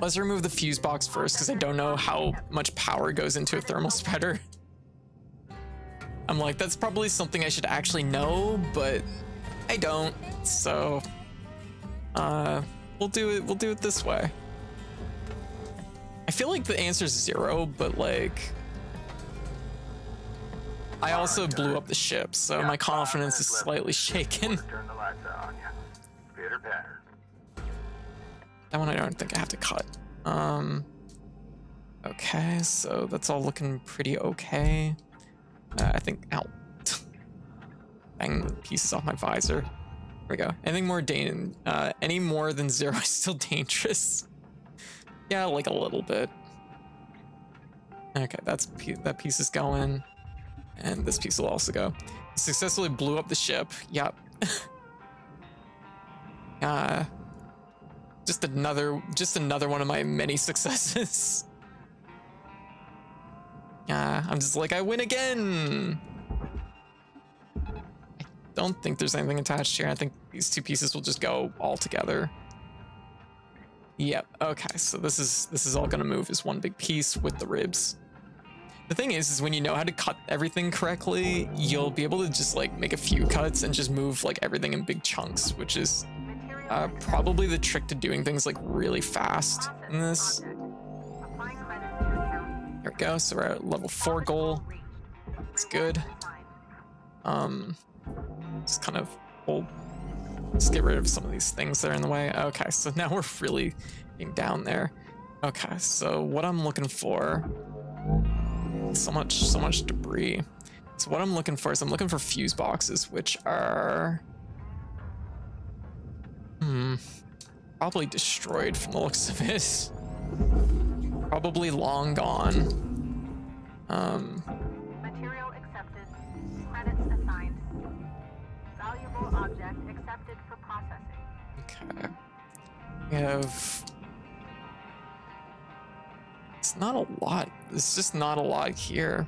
Let's remove the fuse box first, because I don't know how much power goes into a thermal spreader. I'm like, that's probably something I should actually know, but I don't. So, we'll do it this way. I feel like the answer is 0, but like, I also blew up the ship, so my confidence is slightly shaken. Turn the lights out on you. Pitter patter. That one I don't think I have to cut. Okay, so that's all looking pretty okay. I think, ow. Bang the pieces off my visor. There we go. Anything more any more than 0 is still dangerous. Yeah, like a little bit. Okay, that piece is going. And this piece will also go. Successfully blew up the ship. Yep. Just another one of my many successes. I'm just like, I win again. I don't think there's anything attached here. I think these two pieces will just go all together. Yep. Okay, so this is all gonna move as one big piece with the ribs. The thing is when you know how to cut everything correctly, you'll be able to just like make a few cuts and just move like everything in big chunks, which is probably the trick to doing things like really fast in this. There we go. So we're at level 4 goal. It's good. Just kind of just get rid of some of these things that are in the way. Okay, so now we're really getting down there. Okay, so what I'm looking for, so much debris. So what I'm looking for is I'm looking for fuse boxes, which are probably destroyed from the looks of it. Probably long gone. Material accepted. Credits assigned. Valuable object accepted for processing. Okay. We have... It's not a lot. It's just not a lot here.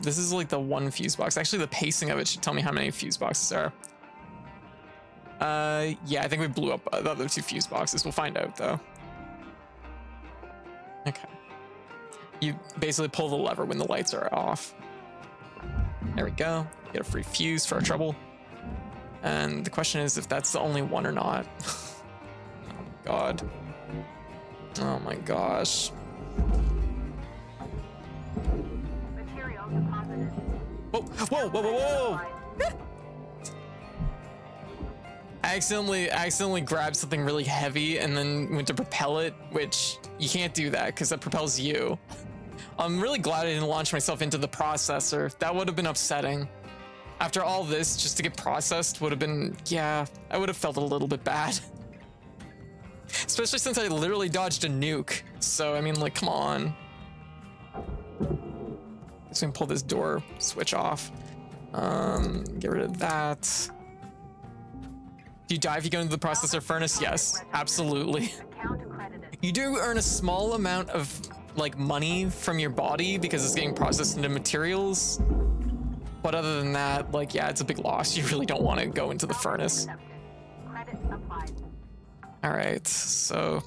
This is like the one fuse box. Actually, the pacing of it should tell me how many fuse boxes there are. Yeah, I think we blew up the other 2 fuse boxes. We'll find out though. Okay. You basically pull the lever when the lights are off. There we go. Get a free fuse for our trouble. And the question is if that's the only one or not. Oh my god. Oh my gosh. Material deposited. Whoa, whoa, whoa, whoa, whoa! I accidentally grabbed something really heavy and then went to propel it, which you can't do that because that propels you. I'm really glad I didn't launch myself into the processor. That would have been upsetting. After all this, just to get processed would have been, yeah, I would have felt a little bit bad. Especially since I literally dodged a nuke. So, I mean, like, come on. Just gonna pull this door switch off. Get rid of that. Do you die if you go into the processor furnace? Yes, absolutely. You do earn a small amount of like money from your body because it's getting processed into materials. But other than that, like, yeah, it's a big loss. You really don't want to go into the furnace. All right, so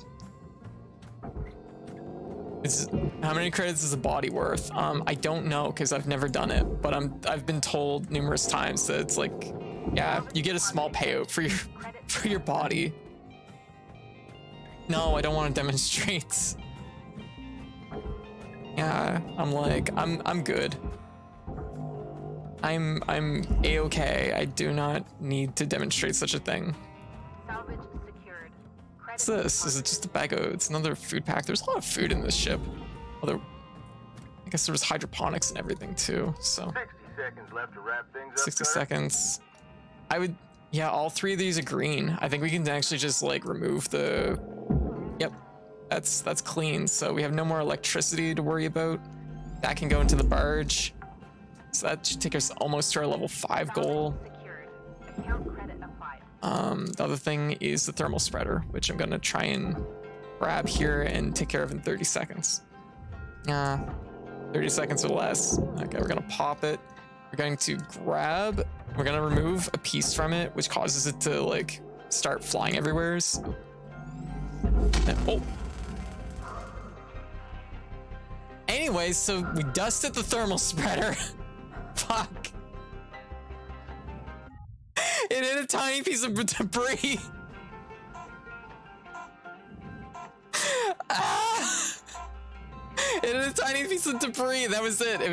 how many credits is a body worth? I don't know because I've never done it, but I've been told numerous times that it's like, yeah, you get a small payout for your body. No, I don't want to demonstrate. Yeah, I'm like, I'm good. I'm a-okay. I do not need to demonstrate such a thing. Salvage secured. What's this? Is it just a bag of, it's another food pack. There's a lot of food in this ship. Although, I guess there was hydroponics and everything too, so. 60 seconds left to wrap things up. 60 Cutter. seconds. I would, yeah, all three of these are green. I think we can actually just like remove the, yep, that's clean. So we have no more electricity to worry about. That can go into the barge. So that should take us almost to our level 5 goal. Secured. Account credit applied. The other thing is the thermal spreader, which I'm gonna try and grab here and take care of in 30 seconds. 30 seconds or less. Okay, we're gonna pop it. We're going to grab, we're gonna remove a piece from it, which causes it to like start flying everywhere. Oh. Anyways, so we dusted the thermal spreader. Fuck. It hit a tiny piece of debris. It hit a tiny piece of debris. That was it. It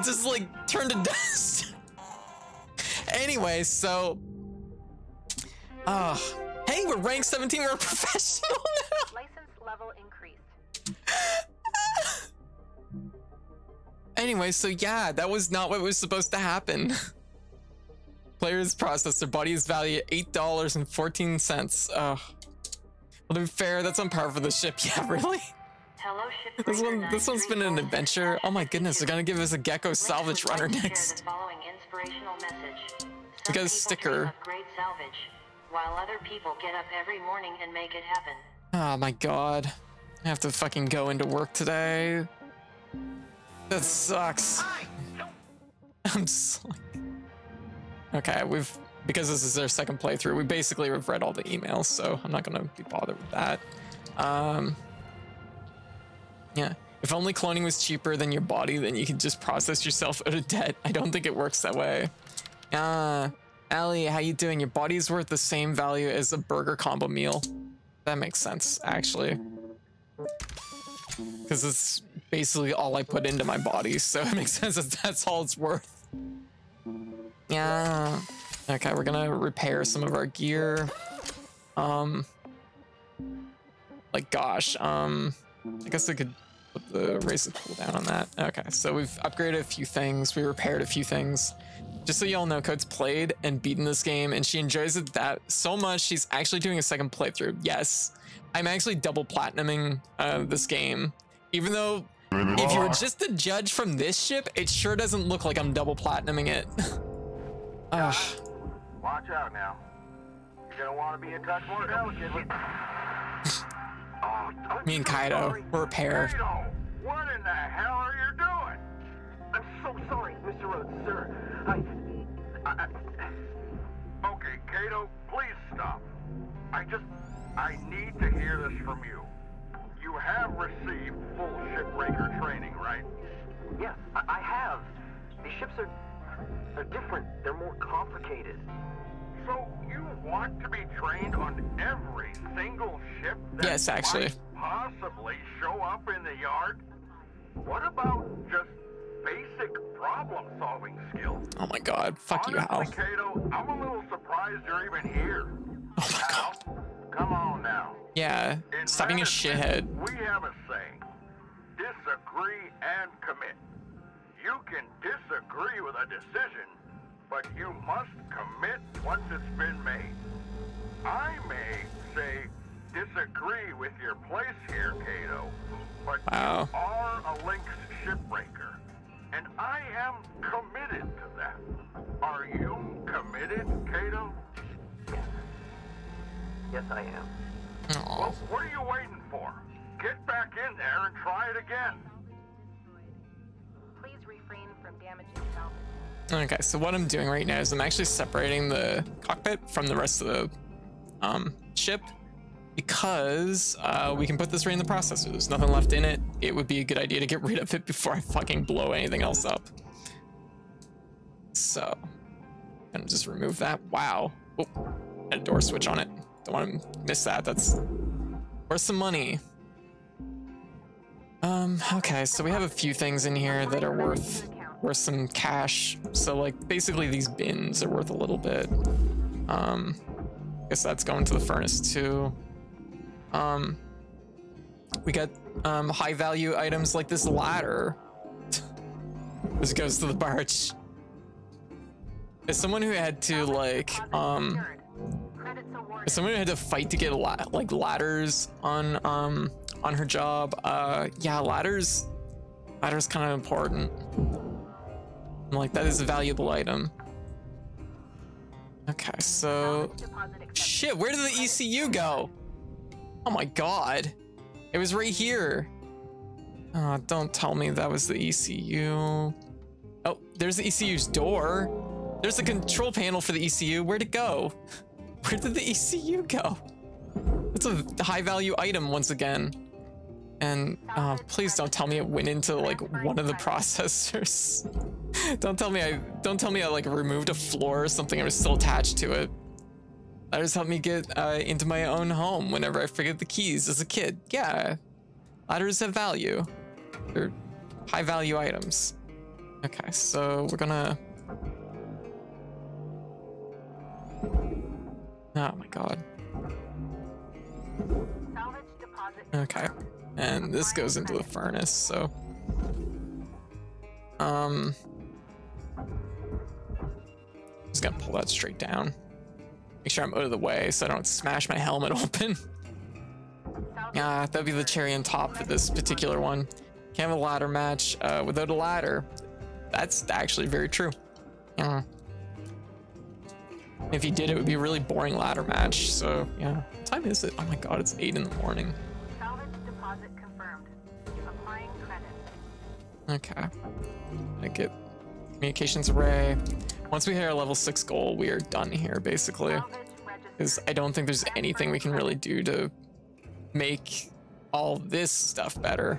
just like turned to dust. Anyway, so. Hey, we're rank 17. We're a professional now. License level increased. Anyway, so yeah, that was not what was supposed to happen. Players process their body's value at $8.14. Well, to be fair, that's on par for the ship. Yeah, really? Hello, Shipbreaker. This one's been an adventure. Oh my goodness, they're gonna give us a gecko salvage runner next. We got a sticker. Great salvage, while other people get up every morning and make it happen. Oh my god. I have to fucking go into work today. That sucks. I'm just like... Okay, because this is our second playthrough, we basically have read all the emails, so I'm not gonna be bothered with that. Yeah, if only cloning was cheaper than your body, then you could just process yourself out of debt. I don't think it works that way. Allie, how you doing? Your body's worth the same value as a burger combo meal. That makes sense, actually. Because it's basically all I put into my body, so it makes sense that that's all it's worth. Yeah. Okay, we're gonna repair some of our gear. Like gosh, I guess I could put the raise the cooldown on that. Okay, so we've upgraded a few things, we repaired a few things. Just so y'all know, Code's played and beaten this game, and she enjoys it that so much she's actually doing a second playthrough. Yes, I'm actually double platinuming this game, even though if you were just to judge from this ship, it sure doesn't look like I'm double platinuming it. Watch out now. You're gonna want to be in touch more delicate with... Me and Kaido, we're a pair. Kaido, what in the hell are you doing? I'm so sorry, Mr. Rhodes, sir. Okay, Kato, please stop. I need to hear this from you. You have received full Shipbreaker training, right? Yes, I have. These ships are different. They're more complicated. So you want to be trained on every single ship that yes, actually. might possibly show up in the yard? What about just basic problem-solving skills? Oh my god, fuck honestly, you, Hal. Kato, I'm a little surprised you're even here. Oh my god. Come on now. Yeah, stop being a shithead. We have a saying, disagree and commit. You can disagree with a decision, but you must commit once it's been made. I may say disagree with your place here, Kato, but wow. you are a Lynx shipbreaker, and I am committed to that. Are you committed, Kato? Yes, I am. Aww. Well, what are you waiting for? Get back in there and try it again. Please refrain from damaging salvage. Okay, so what I'm doing right now is I'm actually separating the cockpit from the rest of the ship because we can put this right in the processor. There's nothing left in it. It would be a good idea to get rid of it before I fucking blow anything else up. So, I'm gonna just remove that. Wow. Oh, had a door switch on it. Don't want to miss that. That's worth some money. Okay, so we have a few things in here that are worth worth some cash. So like basically these bins are worth a little bit. Guess that's going to the furnace too. We got high value items like this ladder. This goes to the barge. As someone who had to like as someone who had to fight to get like ladders on her job, yeah, ladders kind of important. Like that is a valuable item. Okay, so shit, where did the ECU go? Oh my god, it was right here. Don't tell me that was the ECU. Oh, there's the ECU's door. There's the control panel for the ECU. Where'd it go? Where did the ECU go? It's a high value item once again. And please don't tell me it went into like one of the processors. Don't tell me I like removed a floor or something. I was still attached to it. That just helped me get into my own home whenever I forget the keys as a kid. Yeah, ladders have value. They're high value items. Okay, so we're gonna. Oh my god. Okay. And this goes into the furnace, so just gonna pull that straight down. Make sure I'm out of the way so I don't smash my helmet open. That'd be the cherry on top for this particular one. Can't have a ladder match without a ladder. That's actually very true. If you did, it would be a really boring ladder match. So yeah. What time is it? Oh my god, it's 8 in the morning. Deposit confirmed. Applying credit. Okay. I get communications array. Once we hit our level 6 goal, we are done here basically. Because I don't think there's anything we can really do to make all this stuff better.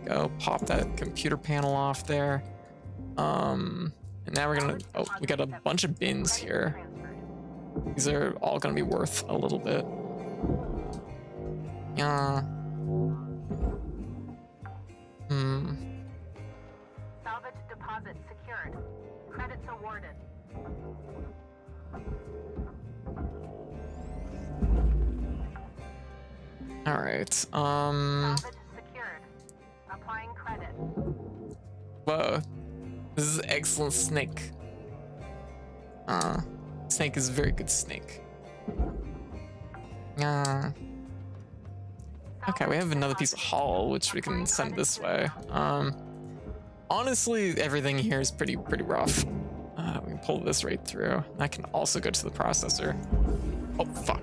Go pop that computer panel off there. And now we're gonna, oh, we got a bunch of bins here. These are all gonna be worth a little bit. Yeah. Salvage deposit secured. Credits awarded. All right. Salvage secured. Applying credit. Whoa. This is excellent snake. Snake is a very good snake. Okay, we have another piece of hull which we can send this way. Honestly, everything here is pretty rough. We can pull this right through. That can also go to the processor. Oh fuck.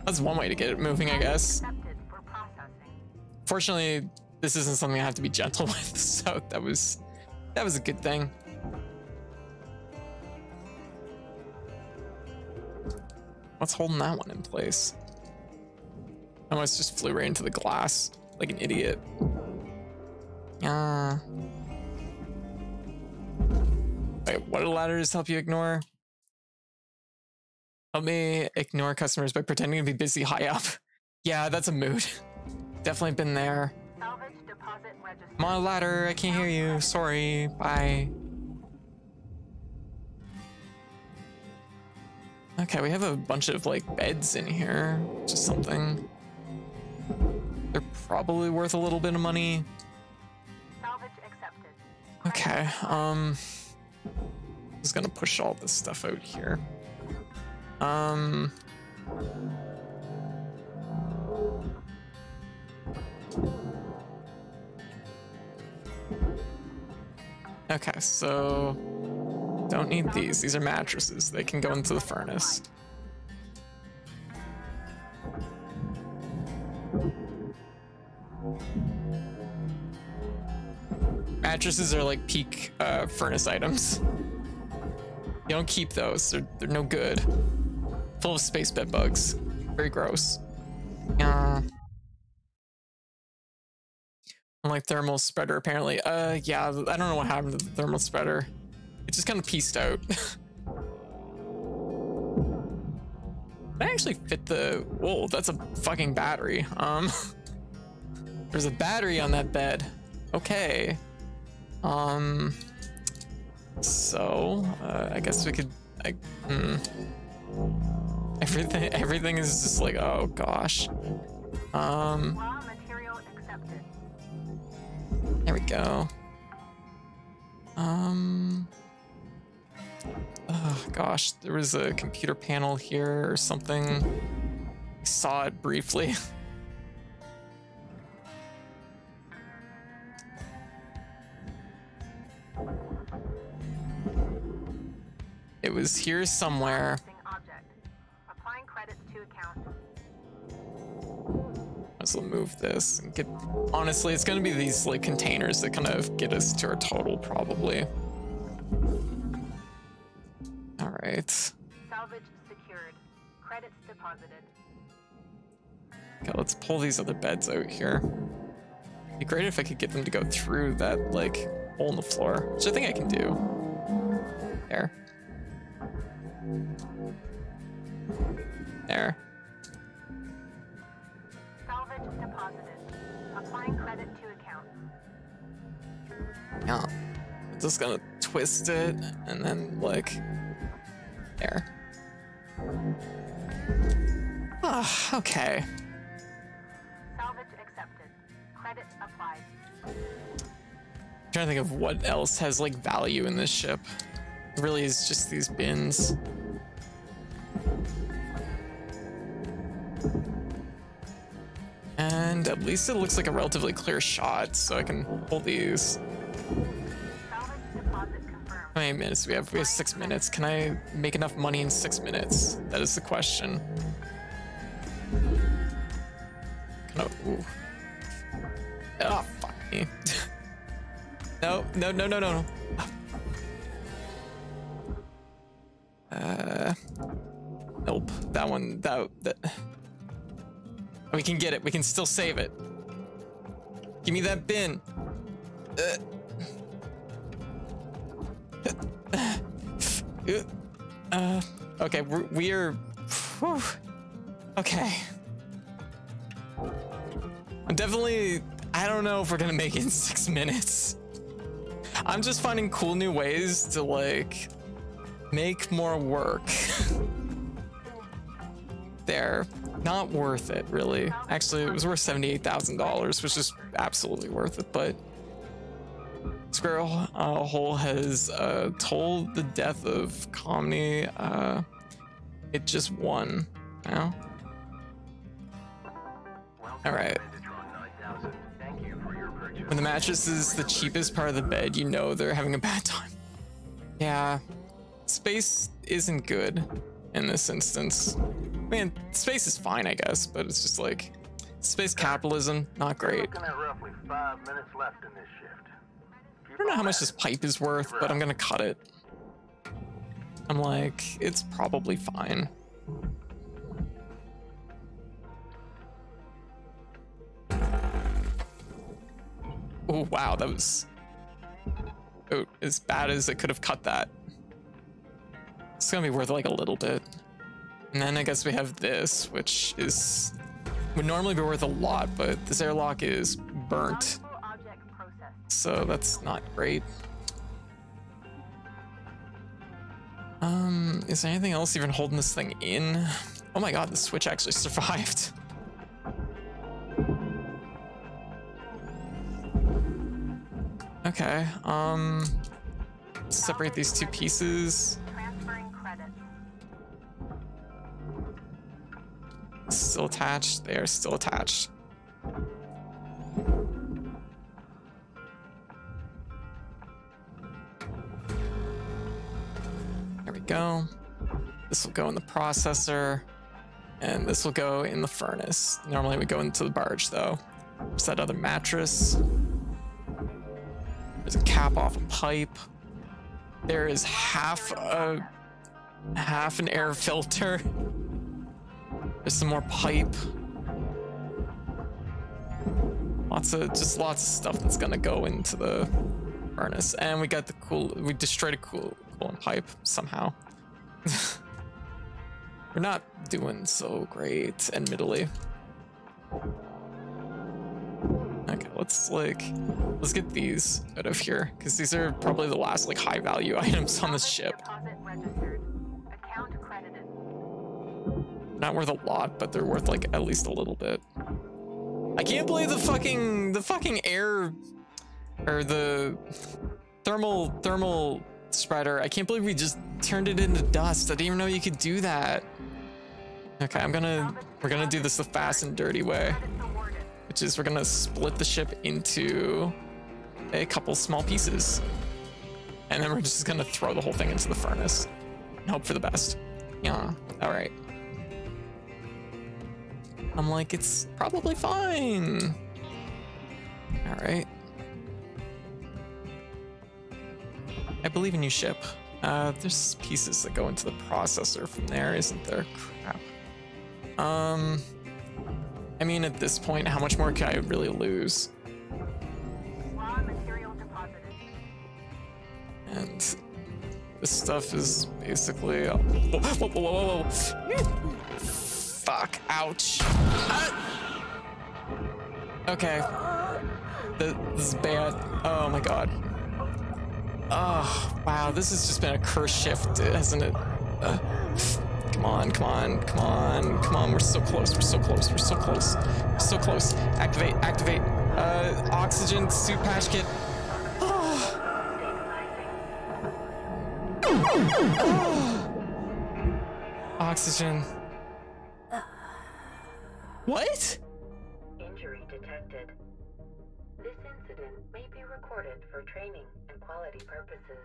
That's one way to get it moving, I guess. Fortunately, this isn't something I have to be gentle with, so that was a good thing. What's holding that one in place? I almost just flew right into the glass like an idiot. Wait, what do ladders help you ignore? Help me ignore customers by pretending to be busy high up. Yeah, that's a mood. Definitely been there. I'm on a ladder, I can't hear you. Sorry, bye. Okay, we have a bunch of like beds in here, just something. They're probably worth a little bit of money. Salvage accepted. Okay, I'm just gonna push all this stuff out here. Okay, so don't need these. These are mattresses. They can go into the furnace. Mattresses are like peak furnace items. You don't keep those. They're no good. Full of space bed bugs. Very gross. Unlike thermal spreader, apparently. Yeah, I don't know what happened to the thermal spreader. It just kind of pieced out. Did I actually fit the... Whoa, that's a fucking battery. There's a battery on that bed. Okay. So I guess we could. Everything is just like, oh gosh. Raw material accepted. There we go. Oh gosh, there was a computer panel here or something. I saw it briefly. It was here somewhere. Object. Applying credits to account. Let's move this and get. Honestly, it's gonna be these like containers that kind of get us to our total probably. All right. Salvage secured. Credits deposited. Okay, let's pull these other beds out here. It'd be great if I could get them to go through that like hole in the floor, which I think I can do. There. There. Salvage deposited. Applying credit to account. Yeah. I'm just gonna twist it and then like there. Ah, okay. Salvage accepted. Credit applied. I'm trying to think of what else has like value in this ship. It really is just these bins. And at least it looks like a relatively clear shot, so I can pull these. Salvage deposit confirmed. How many minutes do we have? We have 6 minutes. Can I make enough money in 6 minutes? That is the question. Ooh. Oh, fuck me. No. Nope. That one, that. We can get it. We can still save it. Give me that bin. Okay, we're whew. Okay. I'm definitely, I don't know if we're gonna make it in 6 minutes. I'm just finding cool new ways to like make more work. There, not worth it really. Actually, it was worth $78,000, which is absolutely worth it, but Squirrel Hole has told the death of Comedy. It just won now. All right. When the mattress is the cheapest part of the bed, you know they're having a bad time. Yeah, space isn't good in this instance. I mean, space is fine, I guess, but it's just like space capitalism, not great. Looking at roughly 5 minutes left in this shift. I don't know how much this pipe is worth, but I'm gonna cut it. I'm like, it's probably fine. Oh wow, that was as bad as it could have cut that. It's gonna be worth like a little bit. And then I guess we have this, which is would normally be worth a lot, but this airlock is burnt. So that's not great. Is there anything else even holding this thing in? Oh my god, the switch actually survived. Okay, separate these two pieces. Transferring credits. Still attached, they are still attached. There we go. This will go in the processor, and this will go in the furnace. Normally we go into the barge though. There's that other mattress. There's a cap off a pipe. There is half an air filter. There's some more pipe. Lots of stuff that's gonna go into the furnace. And we got we destroyed a coolant pipe somehow. We're not doing so great, admittedly. Okay, let's get these out of here because these are probably the last like high value items on this ship. Deposit registered. Account credited. Not worth a lot, but they're worth like at least a little bit. I can't believe the fucking air or the thermal spreader. I can't believe we just turned it into dust. I didn't even know you could do that. Okay, we're gonna do this the fast and dirty way, which is we're gonna split the ship into a couple small pieces, and then we're just gonna throw the whole thing into the furnace and hope for the best. Yeah, all right. I'm like, it's probably fine. All right. I believe in you, ship. There's pieces that go into the processor from there, isn't there? Crap. I mean, at this point, how much more can I really lose? Raw material deposited. And this stuff is basically... Whoa. Fuck, ouch. Okay. This is bad. Oh my god. Oh, wow, this has just been a curse shift, hasn't it? Come on. We're so close. Activate. Oxygen, suit patch kit. Oxygen. What? Injury detected. This incident may be recorded for training and quality purposes.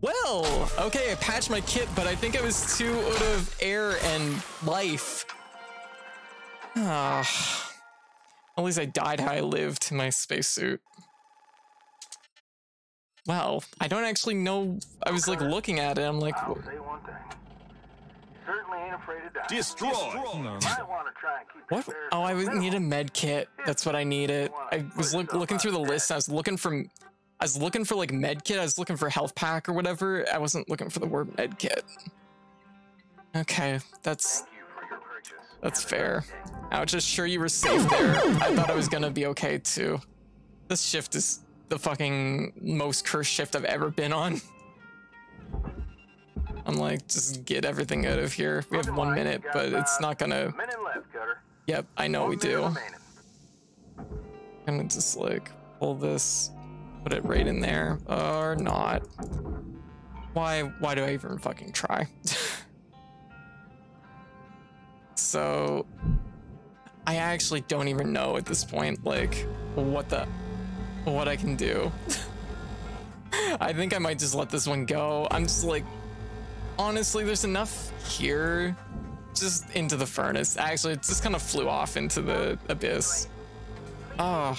Well, okay, I patched my kit, but I think I was too out of air and life. At least I died how I lived in my spacesuit. Well, I don't actually know. I was like looking at it. I'm like, I'll say one thing. You certainly ain't afraid to die. Destroy. You might want to try and keep what? the Oh, I minimal. need a med kit. That's what I needed. I was looking through the list. I was looking for like med kit. I was looking for health pack or whatever. I wasn't looking for the word med kit. Okay, that's Thank you for your purchase. That's fair. I was just sure you were safe there. I thought I was gonna be okay too. This shift is the fucking most cursed shift I've ever been on. I'm like, just get everything out of here. We have 1 minute, but it's not gonna... Minute left, Cutter. Yep, I know we 1 minute do. remaining. I'm gonna just like pull this, put it right in there, or not. Why do I even fucking try? So I actually don't even know at this point, like, what I can do. I think I might just let this one go. I'm just like, honestly, there's enough here just into the furnace. Actually, it just kind of flew off into the abyss. Oh.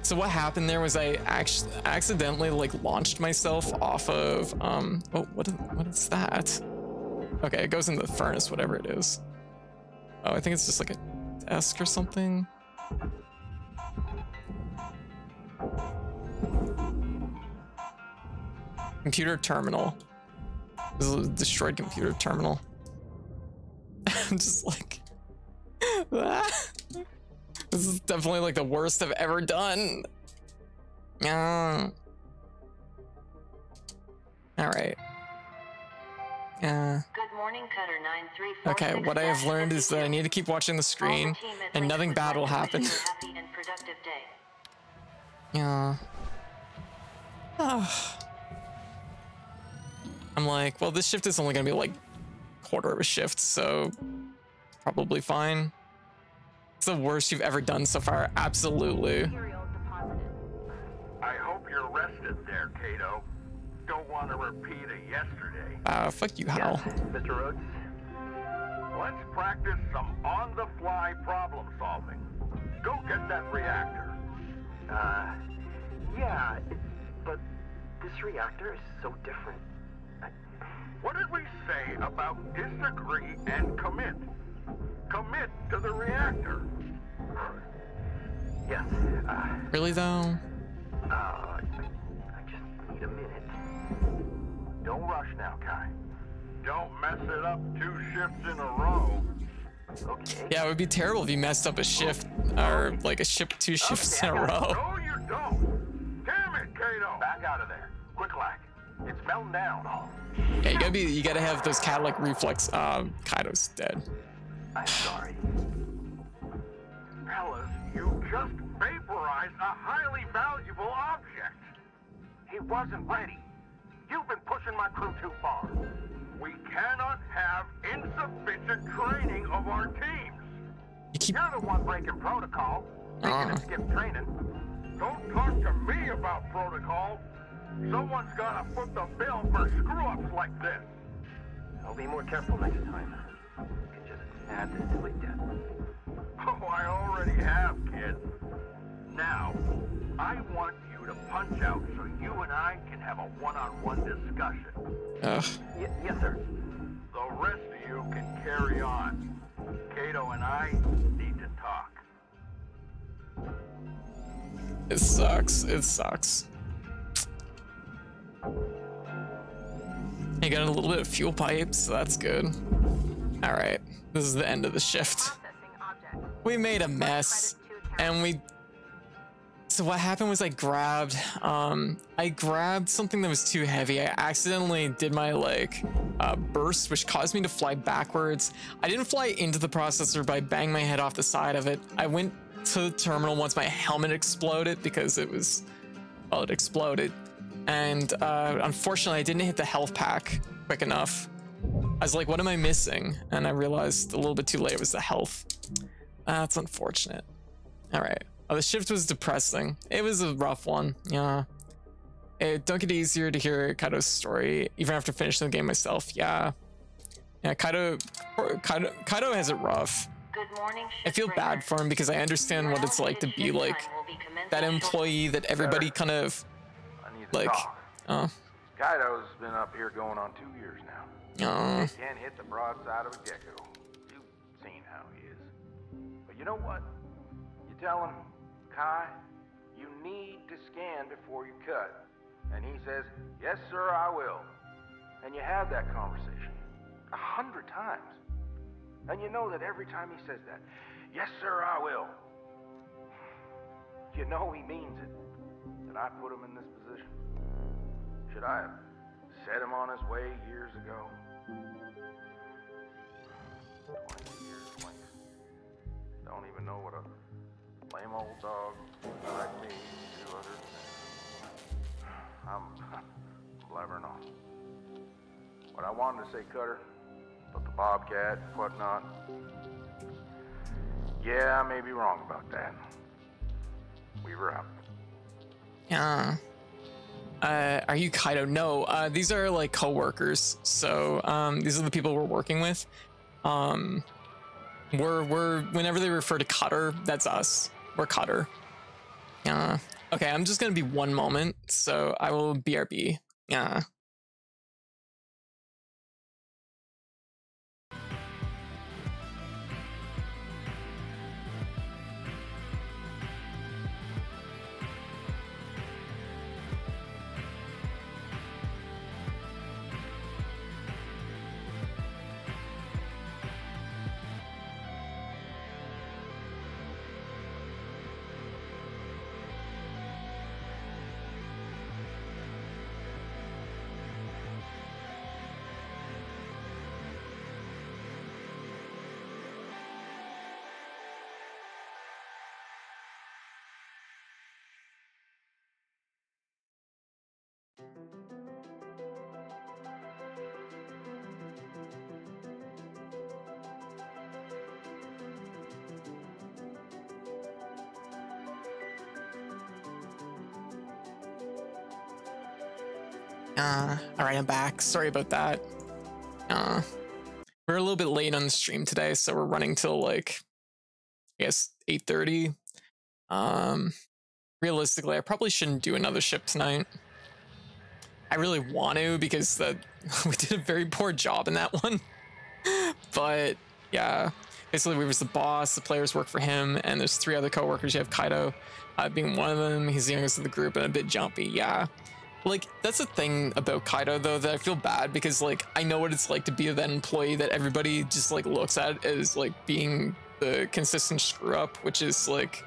So what happened there was I actually accidentally like launched myself off of, oh, what is that? Okay, it goes in the furnace, whatever it is. Oh, I think it's just like a desk or something. Computer terminal. This is a destroyed computer terminal. I'm just like, this is definitely like the worst I've ever done. All right. Good morning, Cutter 934. Okay, what I have learned is that I need to keep watching the screen and nothing bad will happen. Happy and productive day. Yeah. I'm like, well, this shift is only gonna be like quarter of a shift, so probably fine. It's the worst you've ever done so far, absolutely. Material deposited. I hope you're rested there, Kato. Don't want to repeat a yesterday. Fuck you, Hal. Mr. Rhodes? Let's practice some on-the-fly problem solving. Go get that reactor. Yeah, but this reactor is so different. What did we say about disagree and commit? Commit to the reactor. Yes, Really though? I just need a minute. Don't rush now, Kai. Don't mess it up 2 shifts in a row. Okay. Yeah, it would be terrible if you messed up a shift or like a ship 2 shifts in a row. No, you don't. Damn it, Kato. Back out of there. Quick, Lack. It's melting down. Yeah, you gotta have those cat-like reflex. Kaido's dead. I'm sorry. Fellas, you just vaporized a highly valuable object. He wasn't ready. You've been pushing my crew too far. We cannot have insufficient training of our teams. You keep. You're the one breaking protocol. Making us skip training. Don't talk to me about protocol. Someone's gotta foot the bill for screw-ups like this. I'll be more careful next time. You can just add this to my debt. Oh, I already have, kid. Now, I want you to punch out so you and I can have a one-on-one discussion. Ugh. Yes, sir. The rest of you can carry on. Kato and I need to talk. It sucks. It sucks. I got a little bit of fuel pipes, so that's good. All right, this is the end of the shift. Processing object. We made a mess, and we. So what happened was I grabbed something that was too heavy. I accidentally did my burst, which caused me to fly backwards. I didn't fly into the processor, but I banged my head off the side of it. I went to the terminal once my helmet exploded because it exploded. And unfortunately, I didn't hit the health pack quick enough. I was like, what am I missing? And I realized a little bit too late it was the health. That's unfortunate. All right. Oh, the shift was depressing. It was a rough one. Yeah. It don't get easier to hear Kaido's story, even after finishing the game myself. Yeah. Yeah, Kaido has it rough. Good morning, I feel bad for him because I understand what it's like to be like that employee that everybody kind of I need to like. talk. Kaido's been up here going on 2 years now. He can't hit the broadside of a gecko. You've seen how he is. But you know what? You tell him, Kai, you need to scan before you cut. And he says, yes, sir, I will. And you have that conversation 100 times. And you know that every time he says that, yes, sir, I will. You know he means it. That I put him in this position. Should I have set him on his way years ago? 20 years later. Don't even know what a lame old dog like me do other than I'm blabbering on. What I wanted to say, Cutter, but the Bobcat and whatnot. Yeah, I may be wrong about that. We were out. Yeah. Are you Kaido? No, these are like co-workers. So these are the people we're working with. We're whenever they refer to Cutter, that's us. We're Cutter. Yeah. Okay, I'm just gonna be one moment, so I will BRB. Yeah. All right, I'm back. Sorry about that. We're a little bit late on the stream today, so we're running till like, I guess 8:30. Realistically, I probably shouldn't do another ship tonight. I really want to because we did a very poor job in that one. But yeah, basically we was the boss, the players work for him, and there's 3 other coworkers. You have Kaido being one of them. He's the youngest of the group and a bit jumpy. Yeah. like, that's the thing about Kaido, though, that I feel bad because, like, I know what it's like to be that employee that everybody just, like, looks at as, like, being the consistent screw up, which is, like,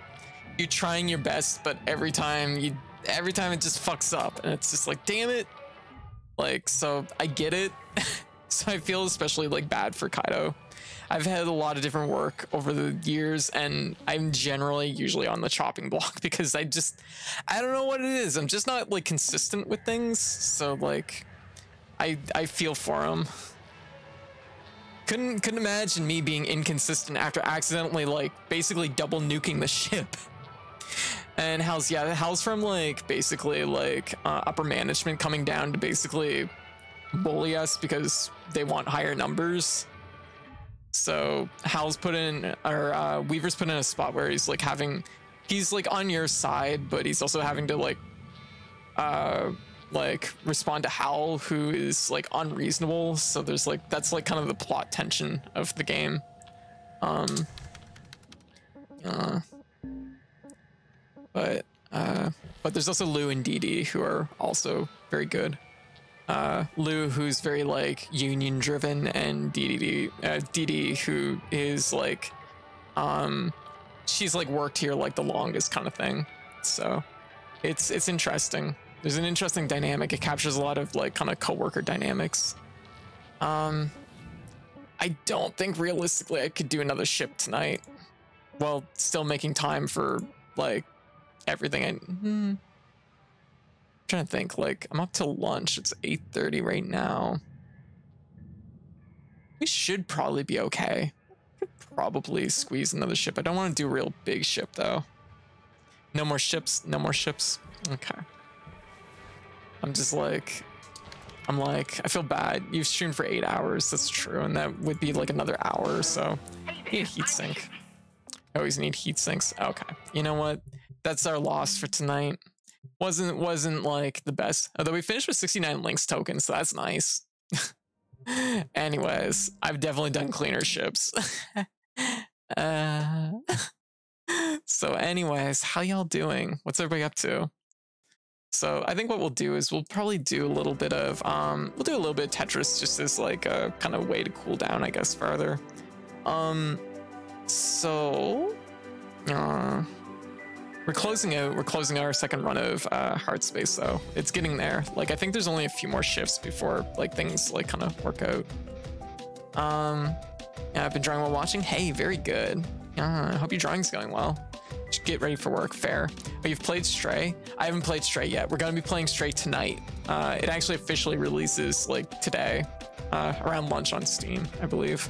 you're trying your best, but every time it just fucks up, and it's just like, damn it. Like, so I get it. So I feel especially, like, bad for Kaido. I've had a lot of different work over the years, and I'm generally usually on the chopping block because I don't know what it is. I'm just not, like, consistent with things. So, like, I feel for him. Couldn't imagine me being inconsistent after accidentally, like, basically double nuking the ship. And Hal's from, like, basically, like, upper management coming down to basically bully us because they want higher numbers. So Hal's put in, or Weaver's put in a spot where he's like on your side, but he's also having to like respond to Hal, who is like unreasonable. So there's like, that's like kind of the plot tension of the game. But there's also Lou and Dee Dee, who are also very good. Lou, who's very like union driven, and Dee Dee, who is like, she's like worked here like the longest kind of thing. So it's interesting. There's an interesting dynamic. It captures a lot of like kind of coworker dynamics. I don't think realistically I could do another ship tonight, while still making time for like everything. Trying to think, like, I'm up till lunch. It's 8:30 right now. We should probably be okay. Could probably squeeze another ship. I don't want to do a real big ship though. No more ships. Okay. I'm like, I feel bad. You've streamed for 8 hours. That's true, and that would be like another hour or so. Need a heat sink. I always need heat sinks. Okay. You know what? That's our loss for tonight. Wasn't like the best, although we finished with 69 links tokens, so that's nice. Anyways, I've definitely done cleaner ships. So anyways, how y'all doing? What's everybody up to? So I think what we'll do is we'll probably do a little bit of Tetris, just as like a kind of way to cool down, I guess, further. We're closing out our second run of Hardspace, though. It's getting there. Like, I think there's only a few more shifts before like things like kind of work out. Yeah, I've been drawing while watching. Hey, very good. I hope your drawing's going well. Just get ready for work. Fair. Oh, you've played Stray? I haven't played Stray yet. We're gonna be playing Stray tonight. It actually officially releases like today, around lunch on Steam, I believe.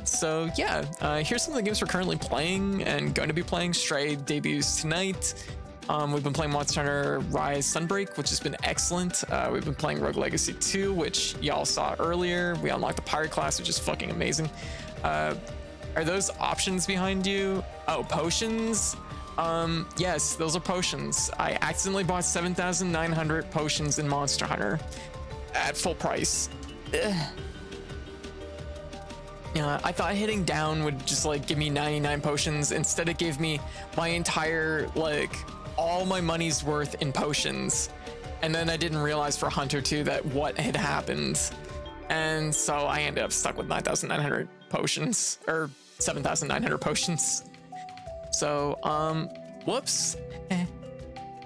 So yeah, here's some of the games we're currently playing and going to be playing. Stray debuts tonight. We've been playing Monster Hunter Rise Sunbreak, which has been excellent. We've been playing Rogue Legacy 2, which y'all saw earlier. We unlocked the Pirate class, which is fucking amazing. Are those options behind you? Oh, potions? Yes, those are potions. I accidentally bought 7,900 potions in Monster Hunter at full price. Ugh. I thought hitting down would just like give me 99 potions. Instead it gave me my entire, like, all my money's worth in potions. And then I didn't realize for Hunter 2 that what had happened. And so I ended up stuck with 9,900 potions, or 7,900 potions. So, whoops.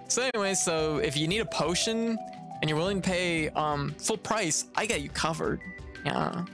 So anyway, so if you need a potion and you're willing to pay full price, I got you covered. Yeah.